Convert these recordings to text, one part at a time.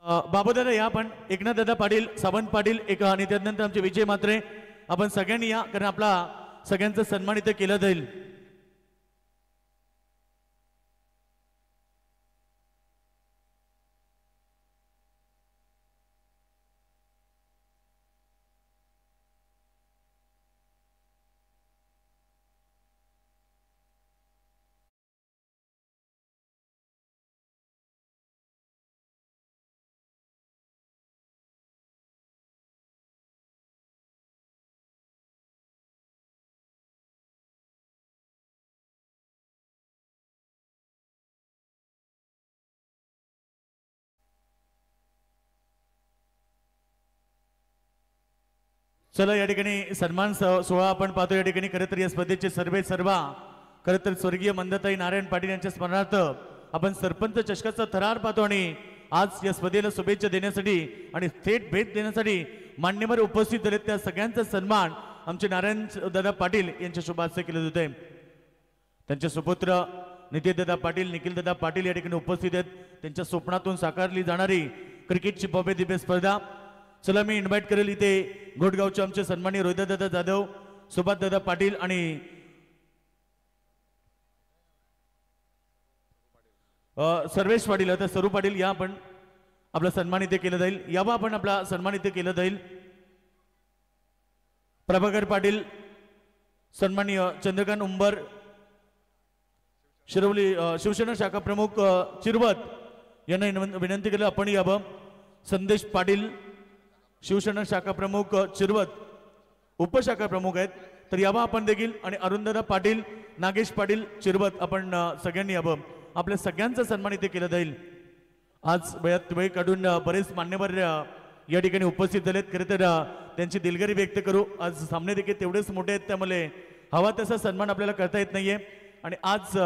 बाबूदादा या पण एकनाथदादा पाटील सावंत पाटील एक आणि त्यानंतर आमचे विजय मात्रे आपण सगळ्यांनी या कारण आपला सगळ्यांचा सन्मान इथे केला जाईल. चला या ठिकाणी सन्मान सोहळा आपण पाहतो. या ठिकाणी खरं तर या स्पर्धेचे सर्व खरं तर स्वर्गीय मंदाताई नारायण पाटील यांच्या स्मरणार्थ आपण सरपंच चषकाचा थरार पाहतो आणि आज या स्पर्धेला शुभेच्छा देण्यासाठी आणि थेट भेट देण्यासाठी मान्यवर उपस्थित झाले त्या सगळ्यांचा सन्मान आमचे नारायण दादा पाटील यांच्या शुभ हस्ते केले होते. त्यांचे सुपुत्र नितीनदादा पाटील निखिलदादा पाटील या ठिकाणी उपस्थित आहेत. त्यांच्या स्वप्नातून साकारली जाणारी क्रिकेटची भव्य दिव्य स्पर्धा. चला मी इन्व्हाइट करेल इथे घोटगावचे आमचे सन्माननीय रोहितदादा जाधव सुभाषदादा पाटील आणि सर्वेश पाटील आता सरू पाटील या आपण आपला सन्मान इथे केला जाईल. यावा आपण आपला सन्मान इथे केला जाईल. प्रभाकर पाटील सन्माननीय चंद्रकांत उंबर शिरवली शिवसेना शाखा प्रमुख चिरवत यांना विनंती केलं आपण यावं. संदेश पाटील शिवसेना शाखा प्रमुख चिरवत उपशाखा प्रमुख आहेत तर यावा आपण देखील आणि अरुणदादा पाटील नागेश पाटील चिरवत आपण सगळ्यांनी यावं. आपल्या सगळ्यांचा सन्मान इथे केला जाईल. आज वयात वेळ काढून बरेच मान्यवर या ठिकाणी उपस्थित झालेत. खरं तर त्यांची दिलगिरी व्यक्त करू. आज सामने देखील तेवढेच मोठे आहेत त्यामुळे हवा तसा सन्मान आपल्याला करता येत नाहीये. आणि आज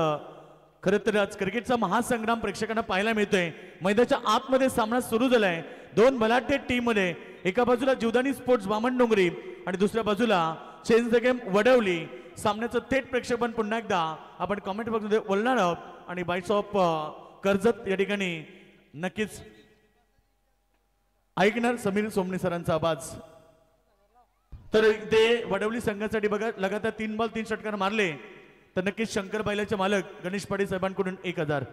खरं तर आज क्रिकेटचा महासंग्राम प्रेक्षकांना पाहायला मिळतोय. मैदानाच्या आतमध्ये सामना सुरू झालाय. दोन बलाढ्य टीम मध्ये एका बाजूला जीवदानी स्पोर्ट्स बामणडोंगरी आणि दुसऱ्या बाजूला चेंज द गेम वडवली. सामन्याचं थेट प्रेक्षेपण पुन्हा एकदा आपण कमेंट बॉक्समध्ये बोलणार आहोत आणि बाईट्स ऑफ कर्जत या ठिकाणी नक्कीच ऐकणार समीर सोमणी सरांचा आवाज. तर ते वडवली संघासाठी बघा लगातार 3 बॉल 3 षटकार मारले तर नक्कीच शंकर बैलाचे मालक गणेश पाटील साहेबांकडून 1000.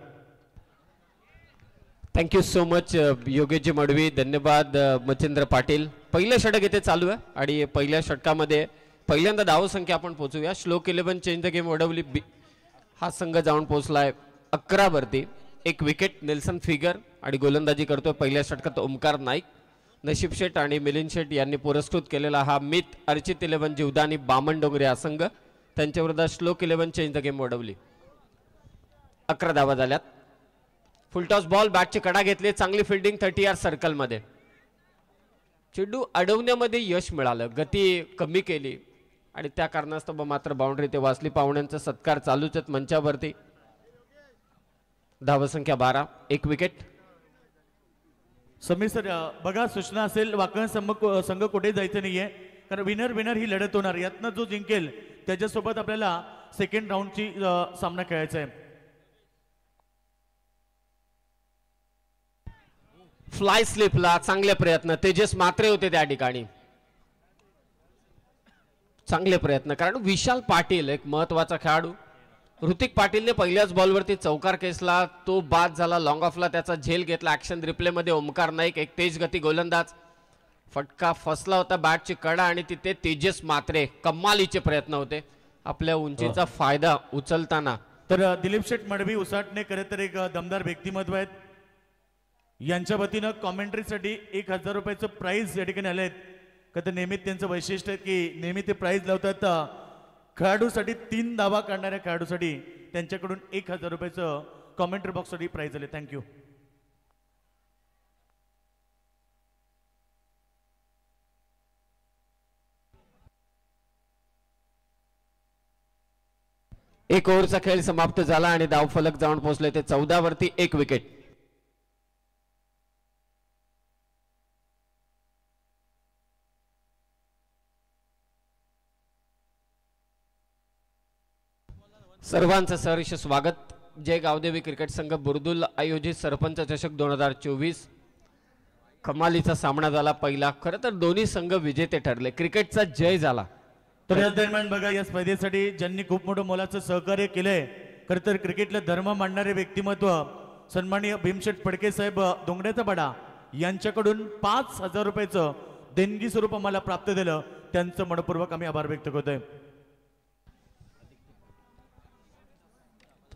Thank you so much Yogeshji Madvi. धन्यवाद मच्छिंद्र पाटील. पहिलं षटक इथे चालू आहे आणि पहिल्या षटकामध्ये पहिल्यांदा धावसंख्या आपण पोहोचूया. श्लोक 11 चेंज द गेम वडवली हा संघ जाऊन पोहोचलाय 11 वरती. 1 विकेट नेल्सन फिगर आणि गोलंदाजी करतोय पहिल्या षटकात ओमकार नाईक. नशीब शेठ आणि मिलिंद शेठ यांनी पुरस्कृत केलेला हा मित अर्चित 11 जीवदानी बामणडोंगरी हा संघ. त्यांच्या विरोधात श्लोक 11 चेंज द गेम वडवली. 11 धावा झाल्यात. फुलटॉस बॉल बॅटची कडा घेतली. चांगली फिल्डिंग 30 यार्ड सर्कल मध्ये. चेंडू अडवण्यामध्ये यश मिळालं. गती कमी केली आणि त्या कारणास्तव मात्र बाउंड्री ते वाचली. पाहुण्यांचा सत्कार चालूच आहेत मंचावरती. धावसंख्या 12 1 विकेट. समीर सर बघा सूचना असेल वाकण संघ कुठे जायचं नाहीये कारण विनर ही लढत होणार. यातनं जो जिंकेल त्याच्यासोबत आपल्याला सेकंड राऊंडची सामना खेळायचा आहे. फ्लाय स्लिपला चांगले प्रयत्न. तेजस मात्रे होते त्या ठिकाणी. चांगले प्रयत्न कारण विशाल पाटील एक महत्वाचा खेळाडू. ऋतिक पाटीलने पहिल्याच बॉलवरती चौकार केसला. तो बाद झाला. लॉंग ऑफला त्याचा झेल घेतला. ऍक्शन रिप्ले मध्ये ओमकार नाईक एक तेज गती गोलंदाज. फटका फसला होता बॅटची कडा आणि तिथे तेजस मात्रे कमालीचे प्रयत्न होते आपल्या उंचीचा फायदा उचलताना. तर दिलीप शेठ मडवी उसाटणे खरं तर एक दमदार व्यक्तिमत्व आहेत. यांच्या वतीनं कॉमेंट्रीसाठी 1000 रुपयाचं प्राइज या ठिकाणी आले आहेत. का तर नेहमी त्यांचं वैशिष्ट्य आहे की नेहमी ते प्राइज लावतात. खेळाडूसाठी 3 धावा काढणाऱ्या खेळाडूसाठी त्यांच्याकडून 1000 रुपयाचं कॉमेंट्री बॉक्ससाठी प्राइज आले. थँक्यू. एक ओव्हरचा खेळ समाप्त झाला आणि धाव फलक जाऊन पोहोचले ते 14 वरती 1 विकेट. सर्वांचं सहर्ष स्वागत. जय गावदेवी क्रिकेट संघ बुर्दुल आयोजित सरपंच चषक 2024 कमालीचा सामना झाला पहिला. खरं तर दोन्ही संघ विजेते ठरले, क्रिकेटचा जय झाला. तर या दरम्यान बघा, या स्पर्धेसाठी ज्यांनी खूप मोठं मोलाचं सहकार्य केलंय, खरं तर क्रिकेटला धर्म मानणारे व्यक्तिमत्व सन्माननीय भीमशेठ फडके साहेब दोंगड्याचा बडा यांच्याकडून 5,000 रुपयाचं देणगी स्वरूप आम्हाला प्राप्त झालं. त्यांचं मनपूर्वक आम्ही आभार व्यक्त करतोय.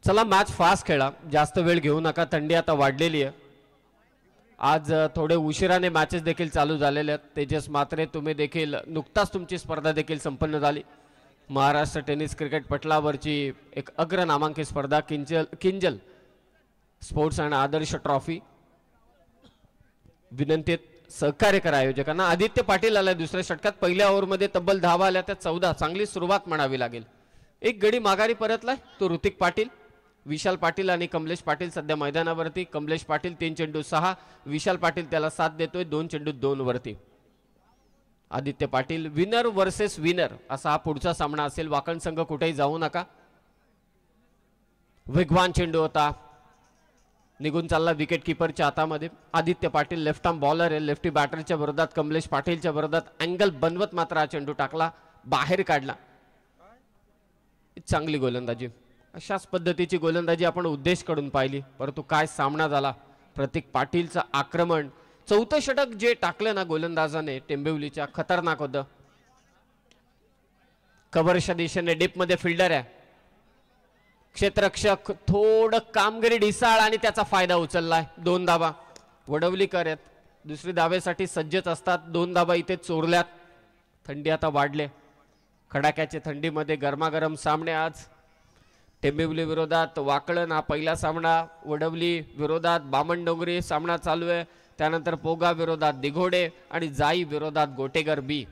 चला मॅच फास्ट खेळा, जास्त वेळ घेऊ नका, थंडी आता वाढलेली आहे. आज थोडे उशिराने मॅचेस देखील चालू झालेले आहेत. तेजस मात्रे, तुम्ही देखील नुकताच तुमची स्पर्धा देखील संपन्न झाली. महाराष्ट्र टेनिस क्रिकेट पटलावरची एक अग्र नामांकित स्पर्धा Kinjal sports and Adarsh trophy. विनंती सहकार्य करा आयोजकांना. आदित्य पाटील आला दुसऱ्या षटकात. पहिल्या ओव्हरमध्ये तब्बल धावा आल्या, त्या 14. चांगली सुरुवात म्हणावी लागेल. एक गडी माघारी परतलाय, तो ऋतिक पाटील. विशाल पाटील आणि कमलेश पाटील सध्या मैदानावरती. कमलेश पाटील 3 चेंडू 6, विशाल पाटील त्याला 7 देतोय, 2 चेंडू 2 वरती. Aditya Patil winner versus winner असा हा पुढचा सामना असेल. वाकण संघ कुठेही जाऊ नका. वेगवान चेंडू होता, निघून चालला विकेट किपरच्या हातामध्ये. Aditya Patil left arm bowler आहे, लेफ्टी बॅटरच्या विरोधात, कमलेश पाटीलच्या विरोधात अँगल बनवत मात्र हा चेंडू टाकला, बाहेर काढला. चांगली गोलंदाजी. अशाच पद्धतीची गोलंदाजी आपण उद्देश कडून पाहिली, परंतु काय सामना झाला. प्रतीक पाटीलचं आक्रमण, 4थं षटक जे टाकलं ना गोलंदाजाने टेंबिवलीच्या, खतरनाक होतं. कव्हरच्या दिशेने डीप मध्ये फिल्डर आहे, क्षेत्ररक्षक थोडं कामगिरी ढिसाळ आणि त्याचा फायदा उचललाय. 2 धावा. वडवलीकर आहेत, दुसरी धावेसाठी सज्जच असतात. 2 धावा इथे चोरल्यात. थंडी आता वाढले, खडाक्याच्या थंडीमध्ये गरमागरम सामने आज. टेंबिवली विरोधात वाकळण हा पहिला सामना, वडवली विरोधात बामणडोंगरी सामना चालू आहे. त्यानंतर पोगा विरोधात दिघोडे आणि जाई विरोधात गोटेगर बी.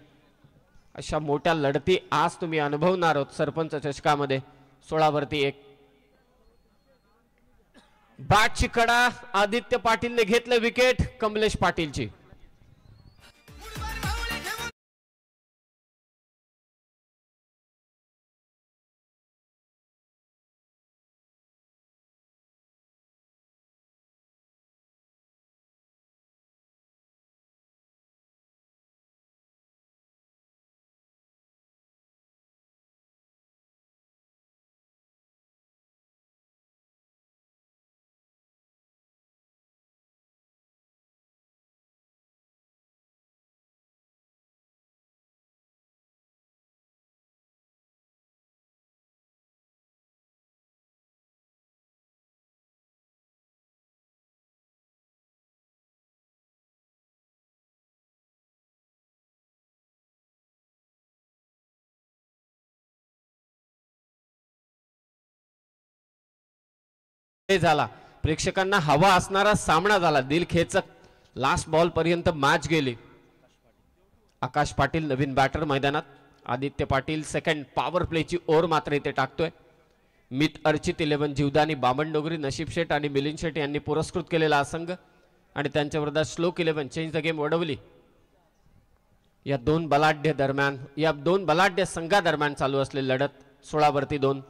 अशा मोठ्या लढती आज तुम्ही अनुभवणार आहोत सरपंच चषकामध्ये. 16 वरती 1. बॅटची कडा, आदित्य पाटीलने घेतलं विकेट, कमलेश पाटीलची. झाला प्रेक्षकांना हवा असणारा सामना झाला, दिल खेचक. लास्ट बॉल पर्यंत मॅच गेली. आकाश पाटील नवीन बॅटर मैदानात. आदित्य पाटील सेकंड पॉवर प्लेची ओव्हर मात्र इथे टाकतोय. मित अर्चित 11 जीवदानी बामणडोंगरी, नशीब शेठ आणि मिलिंद शेठ यांनी पुरस्कृत केलेला संघ आणि त्यांच्या विरोधात श्लोक 11 चेंज द गेम वडवली. या दोन बलाढ्य संघादरम्यान चालू असलेली लढत. 16 वरती 2.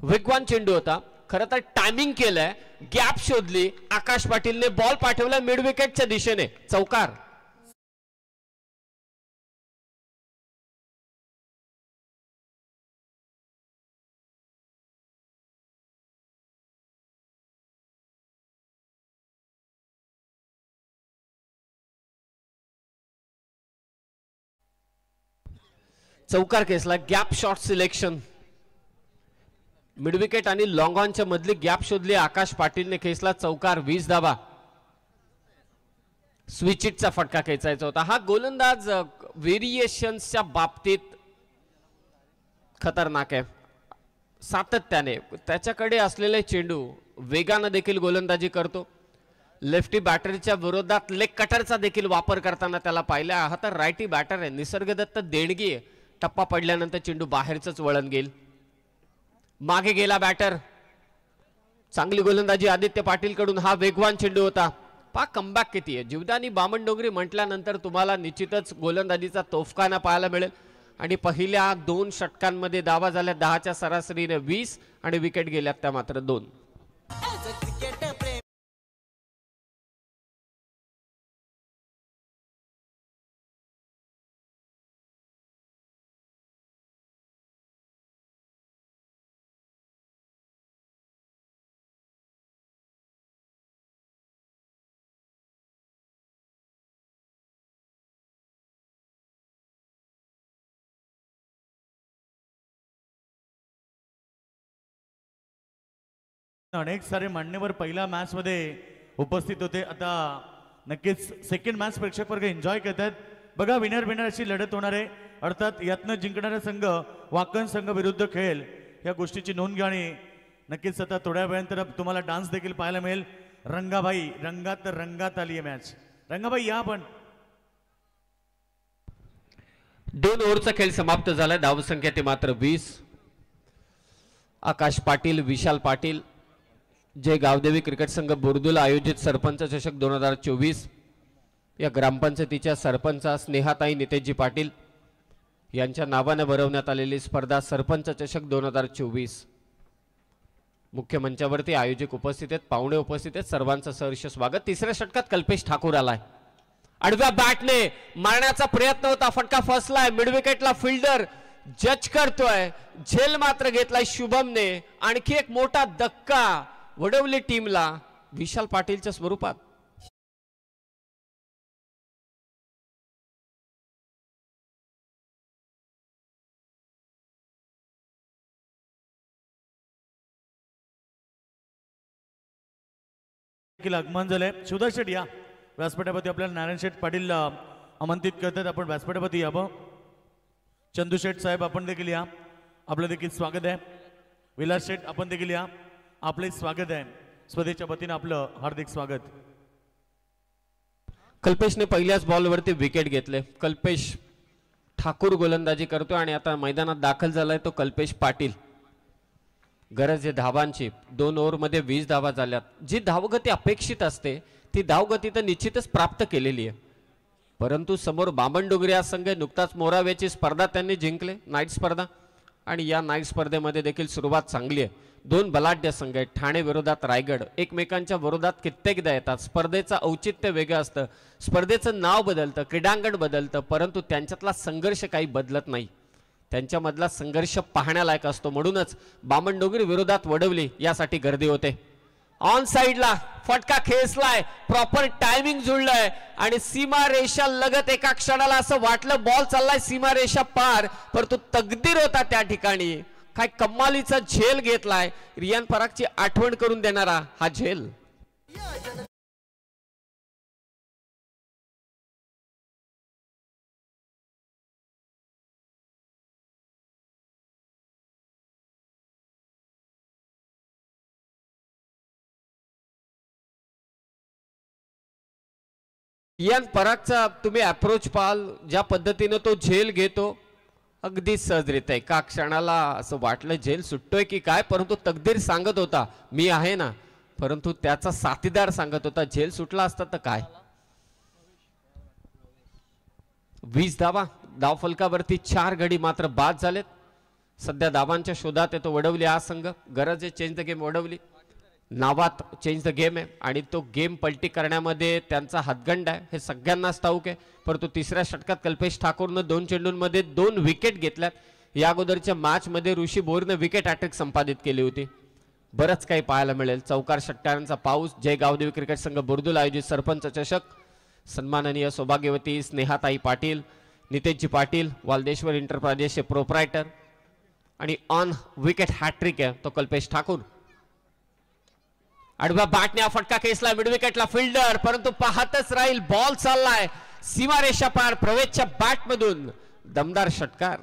वेगवान चेंडू होता, खरं तर टायमिंग केलंय, गॅप शोधली, आकाश पाटीलने बॉल पाठवला मिड विकेटच्या दिशेने, चौकार. चौकार Kesla. Gap shot selection, midwicket आणि लॉंग ऑनच्या मधली गॅप शोधली, आकाश पाटीलने खेचला चौकार. 20 धावा. स्विचिटचा फटका खेचायचा होता. हा गोलंदाज व्हेरिएशन्सच्या बाबतीत खतरनाक आहे. सातत्याने त्याच्याकडे असलेले चेंडू वेगाने देखील गोलंदाजी करतो. लेफ्टी बॅटरच्या विरोधात लेग कटरचा देखील वापर करताना त्याला पाहिला. हा तर रायटी बॅटर आहे, निसर्गदत्त देणगी आहे. टप्पा पडल्यानंतर चेंडू बाहेरच वळण गेल. मागे गेला बॅटर. चांगली गोलंदाजी आदित्य पाटील कडून. हा वेगवान चेंडू होता. पा कमबॅक किती आहे. जीवदानी बामणडोंगरी म्हटल्यानंतर तुम्हाला निश्चितच गोलंदाजीचा तोफखाना पाहायला मिळेल. आणि पहिल्या 2 षटकांमध्ये धावा झाल्या 10च्या सरासरीने 20 आणि विकेट गेल्यात त्या मात्र 2. अनेक सारे मान्यवर पहिल्या मॅच मध्ये उपस्थित होते. आता नक्कीच सेकंड मॅच प्रेक्षक वर्ग एन्जॉय करतात. बघा विनर विनर अशी लढत होणार आहे. अर्थात यातनं जिंकणारा संघ वाकण संघ विरुद्ध खेळेल या गोष्टीची नोंद घ्या. आणि नक्कीच आता थोड्या वेळानंतर तुम्हाला डान्स देखील पाहायला मिळेल. रंगाबाई रंगात रंगात आली आहे मॅच. रंगाबाई या आपण. 2 ओव्हरचा खेळ समाप्त झाला. धावसंख्या ते मात्र 20. आकाश पाटील, विशाल पाटील, जय गावदेवी क्रिकेट संघ बुर्दुल आयोजित सरपंच चषक 2024 या ग्रामपंचायतीच्या सरपंचा स्नेहाताई नितेशजी पाटील यांच्या नावाने भरवण्यात आलेली स्पर्धा सरपंच चषक 2024. मुख्य मंचावरती आयोजक उपस्थित आहेत, पाहुणे उपस्थित आहेत, सर्वांचं सहर्ष स्वागत. तिसऱ्या षटकात कल्पेश ठाकूर आलाय. आडव्या बॅटने मारण्याचा प्रयत्न होता, फटका फसलाय. मिड विकेटला फिल्डर जज करतोय, झेल मात्र घेतलाय शुभमने. आणखी एक मोठा धक्का वडवली टीमला विशाल पाटीलच्या स्वरूपात. आगमन झालंय. सुधा शेठ या व्यासपीठावरती. आपल्याला नारायण शेठ पाटील आमंत्रित करतात. आपण व्यासपीठावरती यावं. चंदू शेठ साहेब आपण देखील या, आपलं देखील स्वागत आहे. विलास शेठ आपण देखील या, आपले स्वागत आहे. स्वदेच्या वतीनं आपलं हार्दिक स्वागत. कल्पेशने पहिल्याच बॉलवरती विकेट घेतले. कल्पेश ठाकूर गोलंदाजी करतोय आणि आता मैदानात दाखल झालाय तो कल्पेश पाटील. गरज आहे धावांची. 2 ओव्हरमध्ये 20 धावा झाल्यात. जी धावगती अपेक्षित असते ती धावगती तर निश्चितच प्राप्त केलेली आहे. परंतु समोर बामणडोंगरी हा संघ नुकताच मोराव्याची स्पर्धा त्यांनी जिंकले, नाईट स्पर्धा. आणि या नाईट स्पर्धेमध्ये देखील सुरुवात चांगली आहे. 2 बलाढ्य संघ आहेत. ठाणे विरोधात रायगड एकमेकांच्या विरोधात कित्येकदा येतात. स्पर्धेचं औचित्य वेगळं असतं, स्पर्धेचं नाव बदलतं, क्रीडांगण बदलतं, परंतु त्यांच्यातला संघर्ष काही बदलत नाही. त्यांच्यामधला संघर्ष पाहण्यालायक असतो. म्हणूनच बामणडोंगरी विरोधात वडवली यासाठी गर्दी होते. ऑन साइडला फटका खेचलाय, प्रॉपर टायमिंग जुळलंय आणि सीमा रेषा लगत एका क्षणाला असं वाटलं बॉल चाललाय सीमा रेषा पार, परंतु तकदीर होता त्या ठिकाणी. काय कमालीचा झेल घेतलाय. रियान परागची आठवण करून देणारा हा झेल. रियान परागचा तुम्ही अप्रोच पाहाल, ज्या पद्धतीने तो झेल घेतो अगदी सहजरित्या. एका क्षणाला असं वाटलं झेल सुटतोय की काय, परंतु तकदीर सांगत होता मी आहे ना, परंतु त्याचा साथीदार सांगत होता झेल सुटला असता तर काय. 20 धावा धावफलकावरती. 4 गडी मात्र बाद झालेत. सध्या धावांच्या शोधात येतो वडवली हा संघ. गरज आहे चेंज द गेम. वडवली नावात चेंज द गेम आहे आणि तो गेम पलटी करण्यामध्ये त्यांचा हातगंड आहे हे सगळ्यांनाच ठाऊक आहे. परंतु तिसऱ्या षटकात कल्पेश ठाकूरनं 2 चेंडूंमध्ये 2 विकेट घेतल्यात. या अगोदरच्या मॅचमध्ये ऋषी बोरनं विकेट हॅट्रिक संपादित केली होती. बरंच काही पाहायला मिळेल. चौकार षटकारांचा पाऊस. जय गावदेवी क्रिकेट संघ बुर्दुल आयोजित सरपंच चषक. सन्माननीय सौभाग्यवती स्नेहाताई पाटील, नितेशजी पाटील, वालदेश्वर इंटरप्राइजेसचे प्रोप्रायटर आणि ऑन विकेट हॅट्रिक आहे तो कल्पेश ठाकूर. आडव्या बॅटने फटका खेचला मिड विकेटला फिल्डर, परंतु पाहतच राहील. बॉल चाललाय सीमारेषा पार. प्रवेशच्या बॅट मधून दमदार षटकार.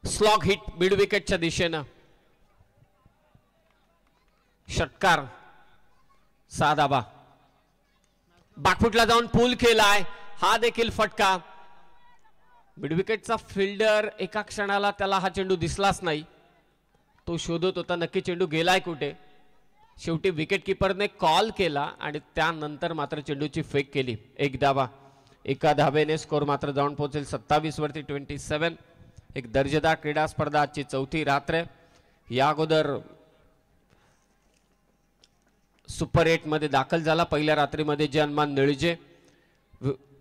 स्लॉग हिट मिड विकेटच्या दिशेनं. षटकार 6 धावा. बॅकफुटला जाऊन पूल केलाय. हा देखील फटका. मिडविकेटचा फिल्डर एका क्षणाला त्याला हा चेंडू दिसलाच नाही. तो शोधत होता नक्की चेंडू गेलाय कुठे. शेवटी विकेट किपरने कॉल केला आणि त्यानंतर मात्र चेंडूची फेक केली. 1 धावा. एका धावेने स्कोर मात्र जाऊन पोहोचेल 27 वरती 27. एक दर्जेदार क्रीडा स्पर्धा. आजची 4थी रात्र. या अगोदर सुपर 8 मध्ये दाखल झाला. पहिल्या रात्रीमध्ये जन्मान निळजे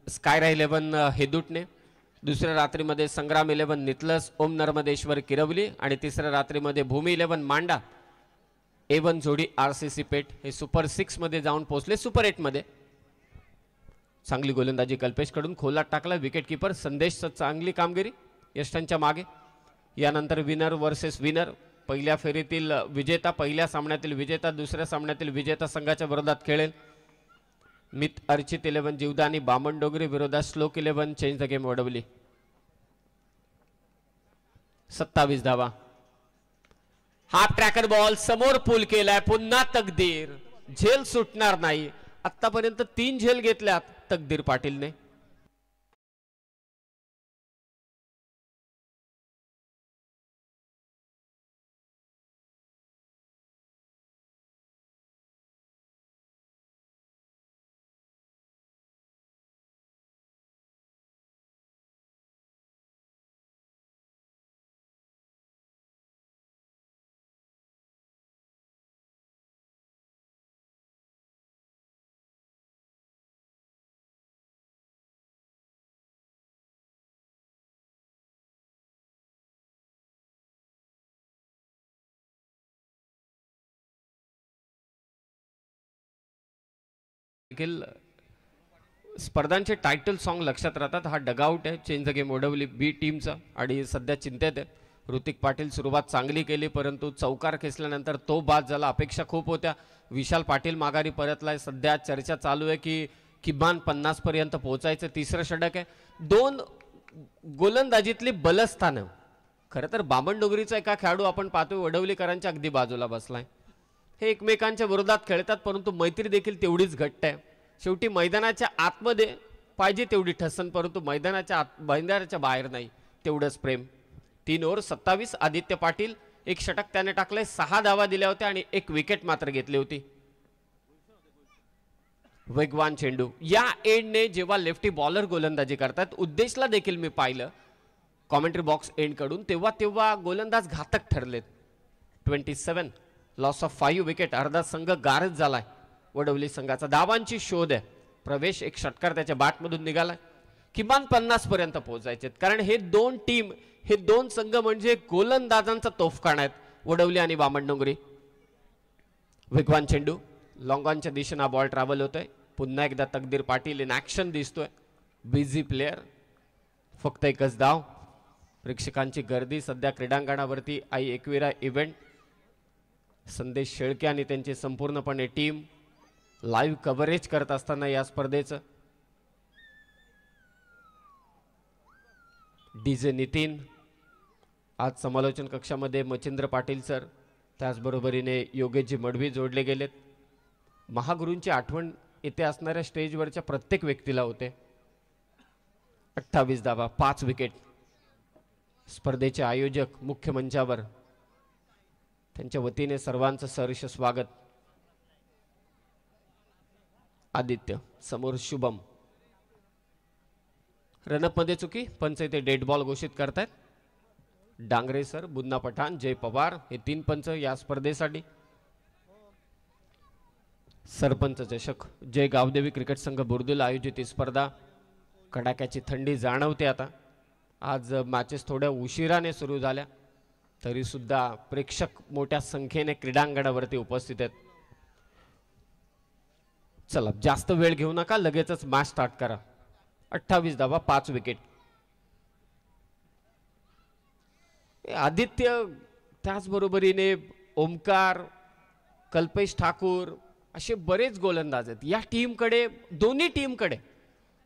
स्कायरा 11 हेदुटने, दुसऱ्या रात्रीमध्ये संग्राम 11 नितलस, ओम नर्मदेश्वर किरवली आणि तिसऱ्या रात्रीमध्ये भूमी 11 मांडा A1 जोडी RCC पेठ हे सुपर 6 मध्ये जाऊन पोहोचले सुपर 8 मध्ये. चांगली गोलंदाजी कल्पेश कडून खोलात टाकला विकेट किपर संदेश चांगली कामगिरी यष्टांच्या मागे. यानंतर विनर वर्सेस विनर पहिल्या फेरीतील विजेता पहिल्या सामन्यातील विजेता दुसऱ्या सामन्यातील विजेता संघाच्या विरोधात खेळेल. मित अर्चित 11 जीवदानी बामणडोंगरी विरोधात श्लोक 11 चेंज द गेम वडवली. 27 धावा. हाफ ट्रॅकर बॉल समोर पूल केलाय. पुन्हा तकदीर झेल सुटणार नाही. आतापर्यंत 3 झेल घेतल्यात तकदीर पाटीलने. स्पर्धांचे टायटल सॉन्ग लक्षात राहतात. हा डगआउट आहे चेंज द गेम ओढवली बी टीमचा आणि सध्या चिंतेत आहे. ऋतिक पाटील सुरुवात चांगली केली परंतु चौकार खेचल्यानंतर तो बाद झाला. अपेक्षा खूप होत्या. विशाल पाटील माघारी परतलाय. सध्या चर्चा चालू आहे की किमान 50 पर्यंत पोहोचायचं. तिसरं षटक आहे. 2 गोलंदाजीतली बलस्थानं. खरं तर बामणडोंगरीचा एका खेळाडू आपण पाहतोय वडवलीकरांच्या अगदी बाजूला बसलाय. हे एकमेकांच्या विरोधात खेळतात परंतु मैत्री देखील तेवढीच घट्ट आहे. शेवटी मैदानाच्या आतमध्ये पाहिजे तेवढी ठसन परंतु मैदानाच्या बाहेर नाही तेवढंच प्रेम. 3 ओव्हर 27. आदित्य पाटील एक षटक त्याने टाकले. 6 धावा दिल्या होत्या आणि 1 विकेट मात्र घेतली होती. वेगवान चेंडू या एंडने जेव्हा लेफ्टी बॉलर गोलंदाजी करतात उद्देशला देखील मी पाहिलं कॉमेंट्री बॉक्स एंड कडून तेव्हा गोलंदाज घातक ठरलेत. 27 लॉस ऑफ 5 विकेट. अर्धा संघ गारच झालाय. वडवली संघाचा धावांची शोध आहे. प्रवेश एक षटकार त्याच्या बॅटमधून निघालाय. किमान 50 पर्यंत पोहोचायचे कारण हे 2 टीम हे 2 संघ म्हणजे गोलंदाजांचा तोफखाना आहेत वडवली आणि बामणडोंगरी. वेगवान चेंडू लॉंग ऑनच्या दिशेने बॉल ट्रॅव्हल होतोय. पुन्हा एकदा तकदीर पाटील इन ऍक्शन दिसतोय. Busy player. फक्त एकच धाव. प्रेक्षकांची गर्दी सध्या क्रीडांगणावरती आई एकविरा इव्हेंट. संदेश शेळके आणि त्यांची संपूर्णपणे टीम लाईव्ह कव्हरेज करत असताना या स्पर्धेचं. डीजे नितीन आज समालोचन कक्षामध्ये मच्छिंद्र पाटील सर त्याचबरोबरीने योगेशजी मडवी जोडले गेलेत. महागुरूंची आठवण येथे असणाऱ्या स्टेजवरच्या प्रत्येक व्यक्तीला होते. 28 धावा 5 विकेट. स्पर्धेचे आयोजक मुख्य मंचावर त्यांच्या वतीने सर्वांचं सहर्ष स्वागत. आदित्य समोर शुभम. रनअप मध्ये चुकी पंच इथे डेड बॉल घोषित करतायत. डांगरे सर बुन्ना पठाण जय पवार हे 3 पंच या स्पर्धेसाठी. सरपंच चषक जय गावदेवी क्रिकेट संघ बुर्दुल आयोजित ही स्पर्धा. कडाक्याची थंडी जाणवते आता. आज मॅचेस थोड्या उशिराने सुरू झाल्या तरी सुद्धा प्रेक्षक मोठ्या संख्येने क्रीडांगणावरती उपस्थित आहेत. चला जास्त वेळ घेऊ नका लगेचच मॅच स्टार्ट करा. 28 धावा 5 विकेट. आदित्य त्याचबरोबरीने ओमकार कल्पेश ठाकूर असे बरेच गोलंदाज आहेत या टीमकडे दोन्ही टीमकडे.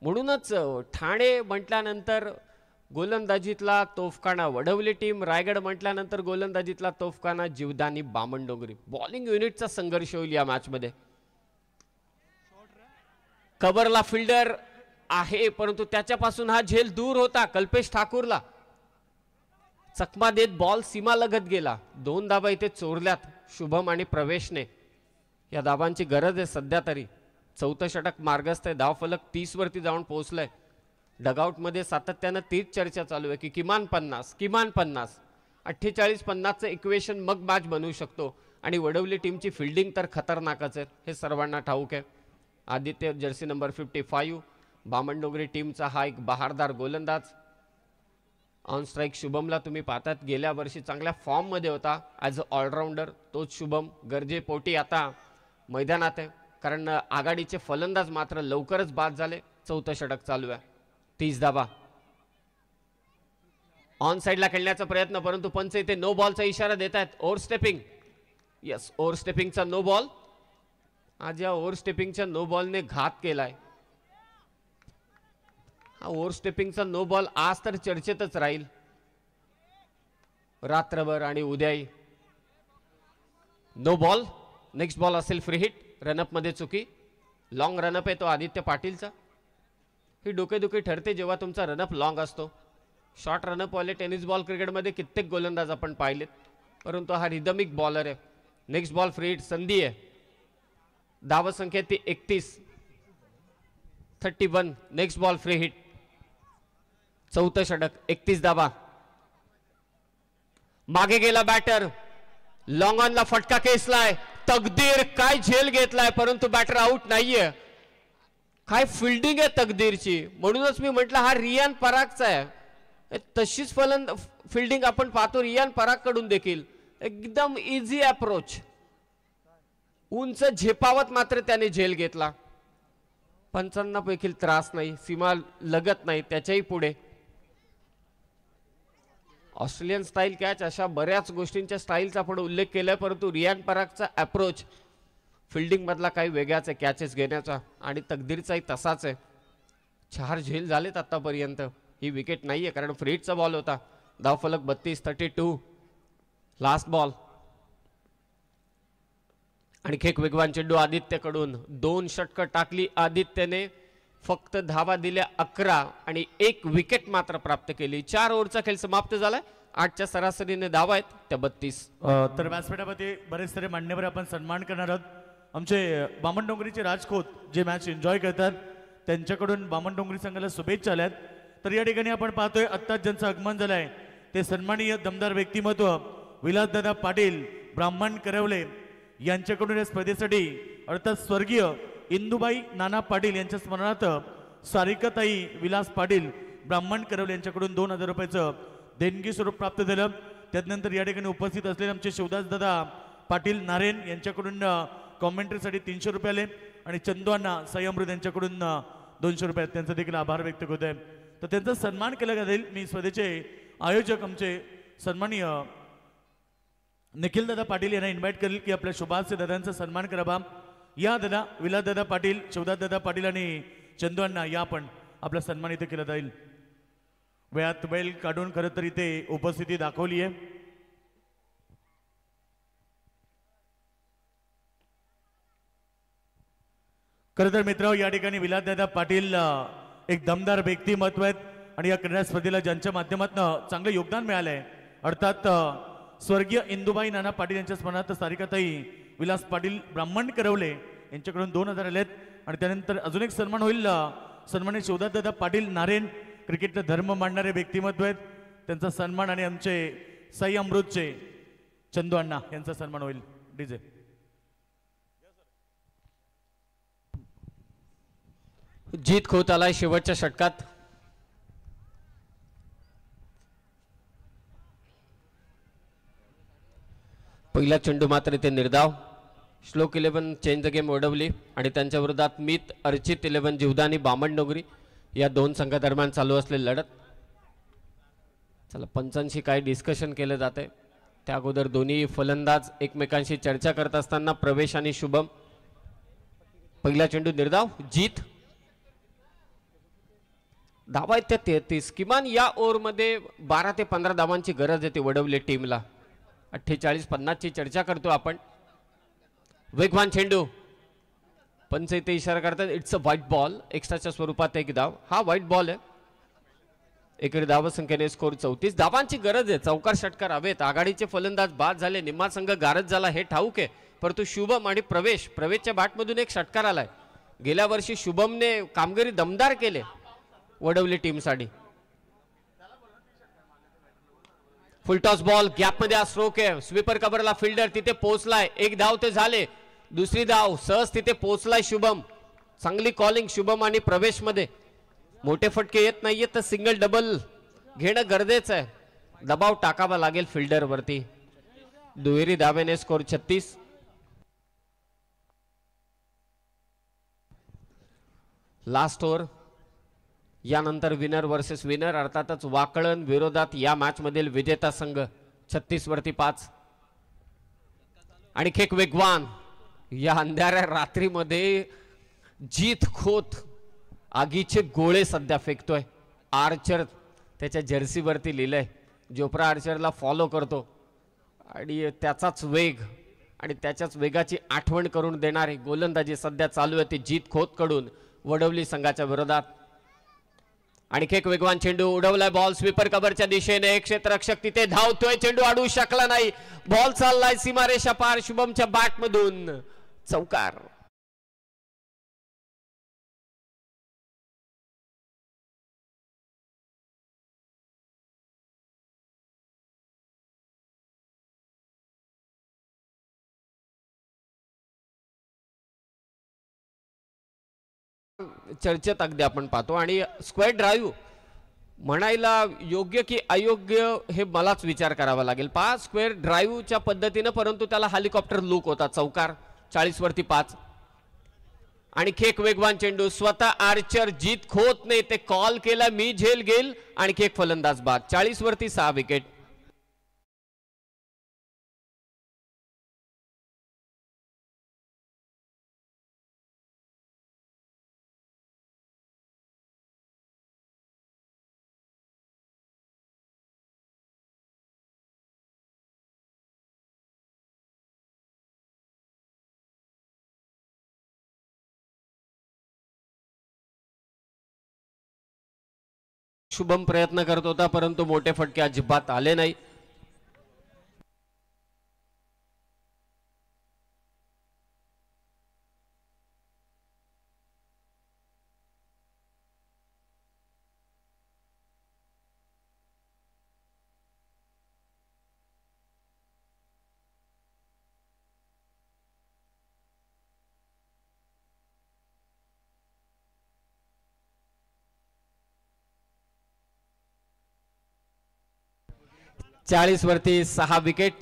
म्हणूनच ठाणे म्हटल्यानंतर गोलंदाजीतला तोफखाना वडवली टीम. रायगड म्हटल्यानंतर गोलंदाजीतला तोफखाना जीवदानी बामणडोंगरी. बॉलिंग युनिटचा संघर्ष होईल या मॅच मध्ये. कव्हरला फिल्डर आहे परंतु त्याच्यापासून हा झेल दूर होता. कल्पेश ठाकूरला चकमा देत बॉल सीमा लगत गेला. 2 धाबा इथे चोरल्यात शुभम आणि प्रवेशने. या धाबांची गरज आहे सध्या तरी. 4थं षटक मार्गस्थ आहे. धावफलक 30 वरती जाऊन पोहोचलाय. डगआउट मध्ये सातत्यानं तीच चर्चा चालू आहे की किमान 50 किमान 50. 48-50चं इक्वेशन मग मॅच बनवू शकतो आणि वडवली टीमची फिल्डिंग तर खतरनाकच आहे हे सर्वांना ठाऊक आहे. आदित्य जर्सी नंबर 55 बामणडोंगरी टीमचा हा एक बहारदार गोलंदाज. ऑन स्ट्राईक शुभमला तुम्ही पाहतात गेल्या वर्षी चांगल्या फॉर्म मध्ये होता ॲज अ ऑलराऊंडर. तोच शुभम गरजेपोटी आता मैदानात आहे, कारण आघाडीचे फलंदाज मात्र लवकरच बाद झाले. चौथं षटक चालू आहे. 30 धावा. ऑन साइडला खेळण्याचा प्रयत्न, परंतु पंच इथे नो बॉलचा इशारा देत आहेत. ओव्हर स्टेपिंग, यस ओव्हर स्टेपिंगचा नो बॉल. आज या ओव्हर स्टेपिंगच्या नो बॉलने घात केलाय. हा ओव्हर स्टेपिंगचा नो बॉल आज तर चर्चेतच राहील रात्रभर आणि उद्याही. No ball. नेक्स्ट बॉल असेल फ्री हिट. रनअप मध्ये चुकी. लॉंग रनअप आहे तो आदित्य पाटीलचा. ही डोकेदुखी ठरते जेव्हा तुमचा रनअप लॉंग असतो. शॉर्ट रनअप वाले टेनिस बॉल क्रिकेटमध्ये कित्येक गोलंदाज आपण पाहिलेत, परंतु हा रिदमिक बॉलर आहे. Next ball free hit. संधी आहे. धावसंख्या ती 31. Next ball free hit. चौथं षटक. 31 धावा. मागे गेला बॅटर. लॉंग ऑनला फटका खेचलाय. तकदीर काय झेल घेतलाय, परंतु बॅटर आउट नाहीये. काय फिल्डिंग आहे तकदीरची. म्हणूनच मी म्हटलं हा रियान परागचा आहे. तशीच फिल्डिंग आपण पाहतो रियान पराग कडून देखील. एकदम इझी अप्रोच. उंच झेपावत मात्र त्याने झेल घेतला. पंचांना देखील त्रास नाही, सीमा लगत नाही त्याच्याही पुढे. ऑस्ट्रेलियन स्टाईल कॅच, अशा बऱ्याच गोष्टींच्या स्टाईलचा आपण उल्लेख केलाय, परंतु रियान परागचा अप्रोच फिल्डिंग मधला काही वेगळाच आहे कॅचेस घेण्याचा, आणि तकदीरचाही तसाच आहे. 4 झेल झालेत आतापर्यंत. ही विकेट नाहीये कारण फ्री हिटचा बॉल होता. धावफलक 32. Last ball. आणखी एक वेगवान चेंडू आदित्यकडून. 2 षटकं टाकली आदित्यने. फक्त धावा दिल्या 11 आणि 1 विकेट मात्र प्राप्त केली. 4 ओव्हरचा खेळ समाप्त झालाय. 8च्या सरासरीने धावा आहेत त्या 32. तर व्यासपीठामध्ये बरेच सारे मान्यवर आपण सन्मान करणार आहोत. आमचे बामणडोंगरीचे राजकोट जे मॅच एन्जॉय करतात त्यांच्याकडून बामणडोंगरी संघाला शुभेच्छा आल्यात. तर या ठिकाणी आपण पाहतोय आत्ताच ज्यांचं आगमन झालंय ते सन्माननीय दमदार व्यक्तिमत्व विलासदादा पाटील ब्राह्मण करवले यांच्याकडून या स्पर्धेसाठी अर्थात स्वर्गीय इंदुबाई नाना पाटील यांच्या स्मरणार्थ सारिकाताई विलास पाटील ब्राह्मण करवले यांच्याकडून 2000 रुपयाचं देणगी स्वरूप प्राप्त झालं. त्यानंतर या ठिकाणी उपस्थित असलेले आमचे शिवदास दादा पाटील नारायण यांच्याकडून कॉमेंट्रीसाठी 300 रुपये आले, आणि चंदुअण्णा साई अमृत यांच्याकडून 200 रुपये. त्यांचा देखील आभार व्यक्त होत आहे. तर त्यांचा सन्मान केला जाईल. मी स्पर्धेचे आयोजक आमचे सन्माननीय निखिल दादा पाटील यांना इन्व्हाइट करेल की आपल्या शुभास्य दादांचा सन्मान करावा. या दादा विलास दादा पाटील, शिवदास दादा पाटील आणि चंदुअण्णा या पण आपला सन्मान इथे केला जाईल. वेळात वेळ काढून खरं तर इथे उपस्थिती दाखवली आहे. खरं तर मित्र या ठिकाणी विलास दादा पाटील एक दमदार व्यक्तिमत्व आहेत, आणि या क्रीडा स्पर्धेला ज्यांच्या माध्यमातून चांगलं योगदान मिळालंय अर्थात स्वर्गीय इंदुबाई नाना पाटील यांच्या स्मरणार्थ सारिकाताई विलास पाटील ब्राह्मण करवले यांच्याकडून 2000 आलेत. आणि त्यानंतर अजून एक सन्मान होईल. सन्मानित शिवदास दादा पाटील नारायण क्रिकेटचा धर्म मांडणारे व्यक्तिमत्व आहेत, त्यांचा सन्मान, आणि आमचे साई अमृतचे चंदुअण्णा यांचा सन्मान होईल. डीजे जीत खोत आलाय शेवटच्या षटकात. पहिला चेंडू मात्र इथे निर्धाव. श्लोक 11 चेंज द गेम ओढवली, आणि त्यांच्या विरोधात मीत अर्चित 11 जीवदानी बामणडोंगरी या 2 संघादरम्यान चालू असलेली लढत. चला पंचांशी काय डिस्कशन केलं जाते त्या अगोदर दोन्ही फलंदाज एकमेकांशी चर्चा करत असताना प्रवेश आणि शुभम. पहिला चेंडू निर्धाव. जीत. धावा आहेत त्या 33. किमान या ओव्हरमध्ये 12 ते 15 धावांची गरज आहे ती वडवली टीमला. 48-50 ची चर्चा करतो आपण. वेगवान चेंडू. पंच इथे इशारा करतात इट्स अ व्हाईट बॉल. एक्स्ट्राच्या स्वरूपात एक धाव. हा व्हाईट बॉल आहे. एकडे धाव संख्येने स्कोर 34. धावांची गरज आहे. चौकार षटकार हवेत. आघाडीचे फलंदाज बाद झाले. निम्मा संघ गारद झाला हे ठाऊक आहे, परंतु शुभम आणि प्रवेशच्या बॅटमधून एक षटकार आलाय. गेल्या वर्षी शुभमने कामगिरी दमदार केले वडवली टीमसाठी. Full toss ball. गॅपमध्ये हा स्ट्रोक आहे. स्वीपर कव्हरला फिल्डर तिथे पोहोचलाय. एक धाव ते झाले. दुसरी धाव सहज तिथे पोहोचलाय शुभम. चांगली कॉलिंग शुभम आणि प्रवेश मध्ये. मोठे फटके येत नाहीये तर सिंगल डबल घेणं गरजेचं आहे. दबाव टाकावा लागेल फिल्डर वरती. दुहेरी धाब्याने स्कोर 36. Last over. यानंतर विनर वर्सेस विनर अर्थातच वाकळण विरोधात या मॅच मधील विजेता संघ 36 वरती 5. आणि खेक वेगवान. या अंधाऱ्या रात्रीमध्ये जीत खोत आगीचे गोळे सध्या फेकतोय. आर्चर त्याच्या जर्सीवरती लिहिलंय. जोफ्रा आर्चरला फॉलो करतो आणि त्याचाच वेग आणि त्याच्याच वेगाची आठवण करून देणारी गोलंदाजी सध्या चालू आहे ती जीत खोत कडून वडवली संघाच्या विरोधात. आणि एक वेगवान चेंडू उडवलाय. बॉल स्वीपर कव्हरच्या दिशेने. एक क्षेत्ररक्षक तिथे धावतोय. चेंडू अडवू शकला नाही. बॉल चाललाय सीमारेषा पार. शुभमच्या बॅट मधून चौकार. चर्चेत अगदी आपण पाहतो. आणि स्क्वेअर ड्राईव्ह म्हणायला योग्य की अयोग्य हे मलाच विचार करावा लागेल. 5 स्क्वेअर ड्राईव्हच्या पद्धतीने परंतु त्याला हेलिकॉप्टर लुक होता. चौकार 40 वरती 5. आणि एक वेगवान चेंडू स्वतः आर्चर जीत खोत नाही ते कॉल केला मी झेल घेईल. आणि एक फलंदाज बाद. 40 वरती 6 विकेट. शुभम प्रयत्न करत होता परंतु मोठे फटके अजिबात आले नाही. चाळीस वरती 6 विकेट.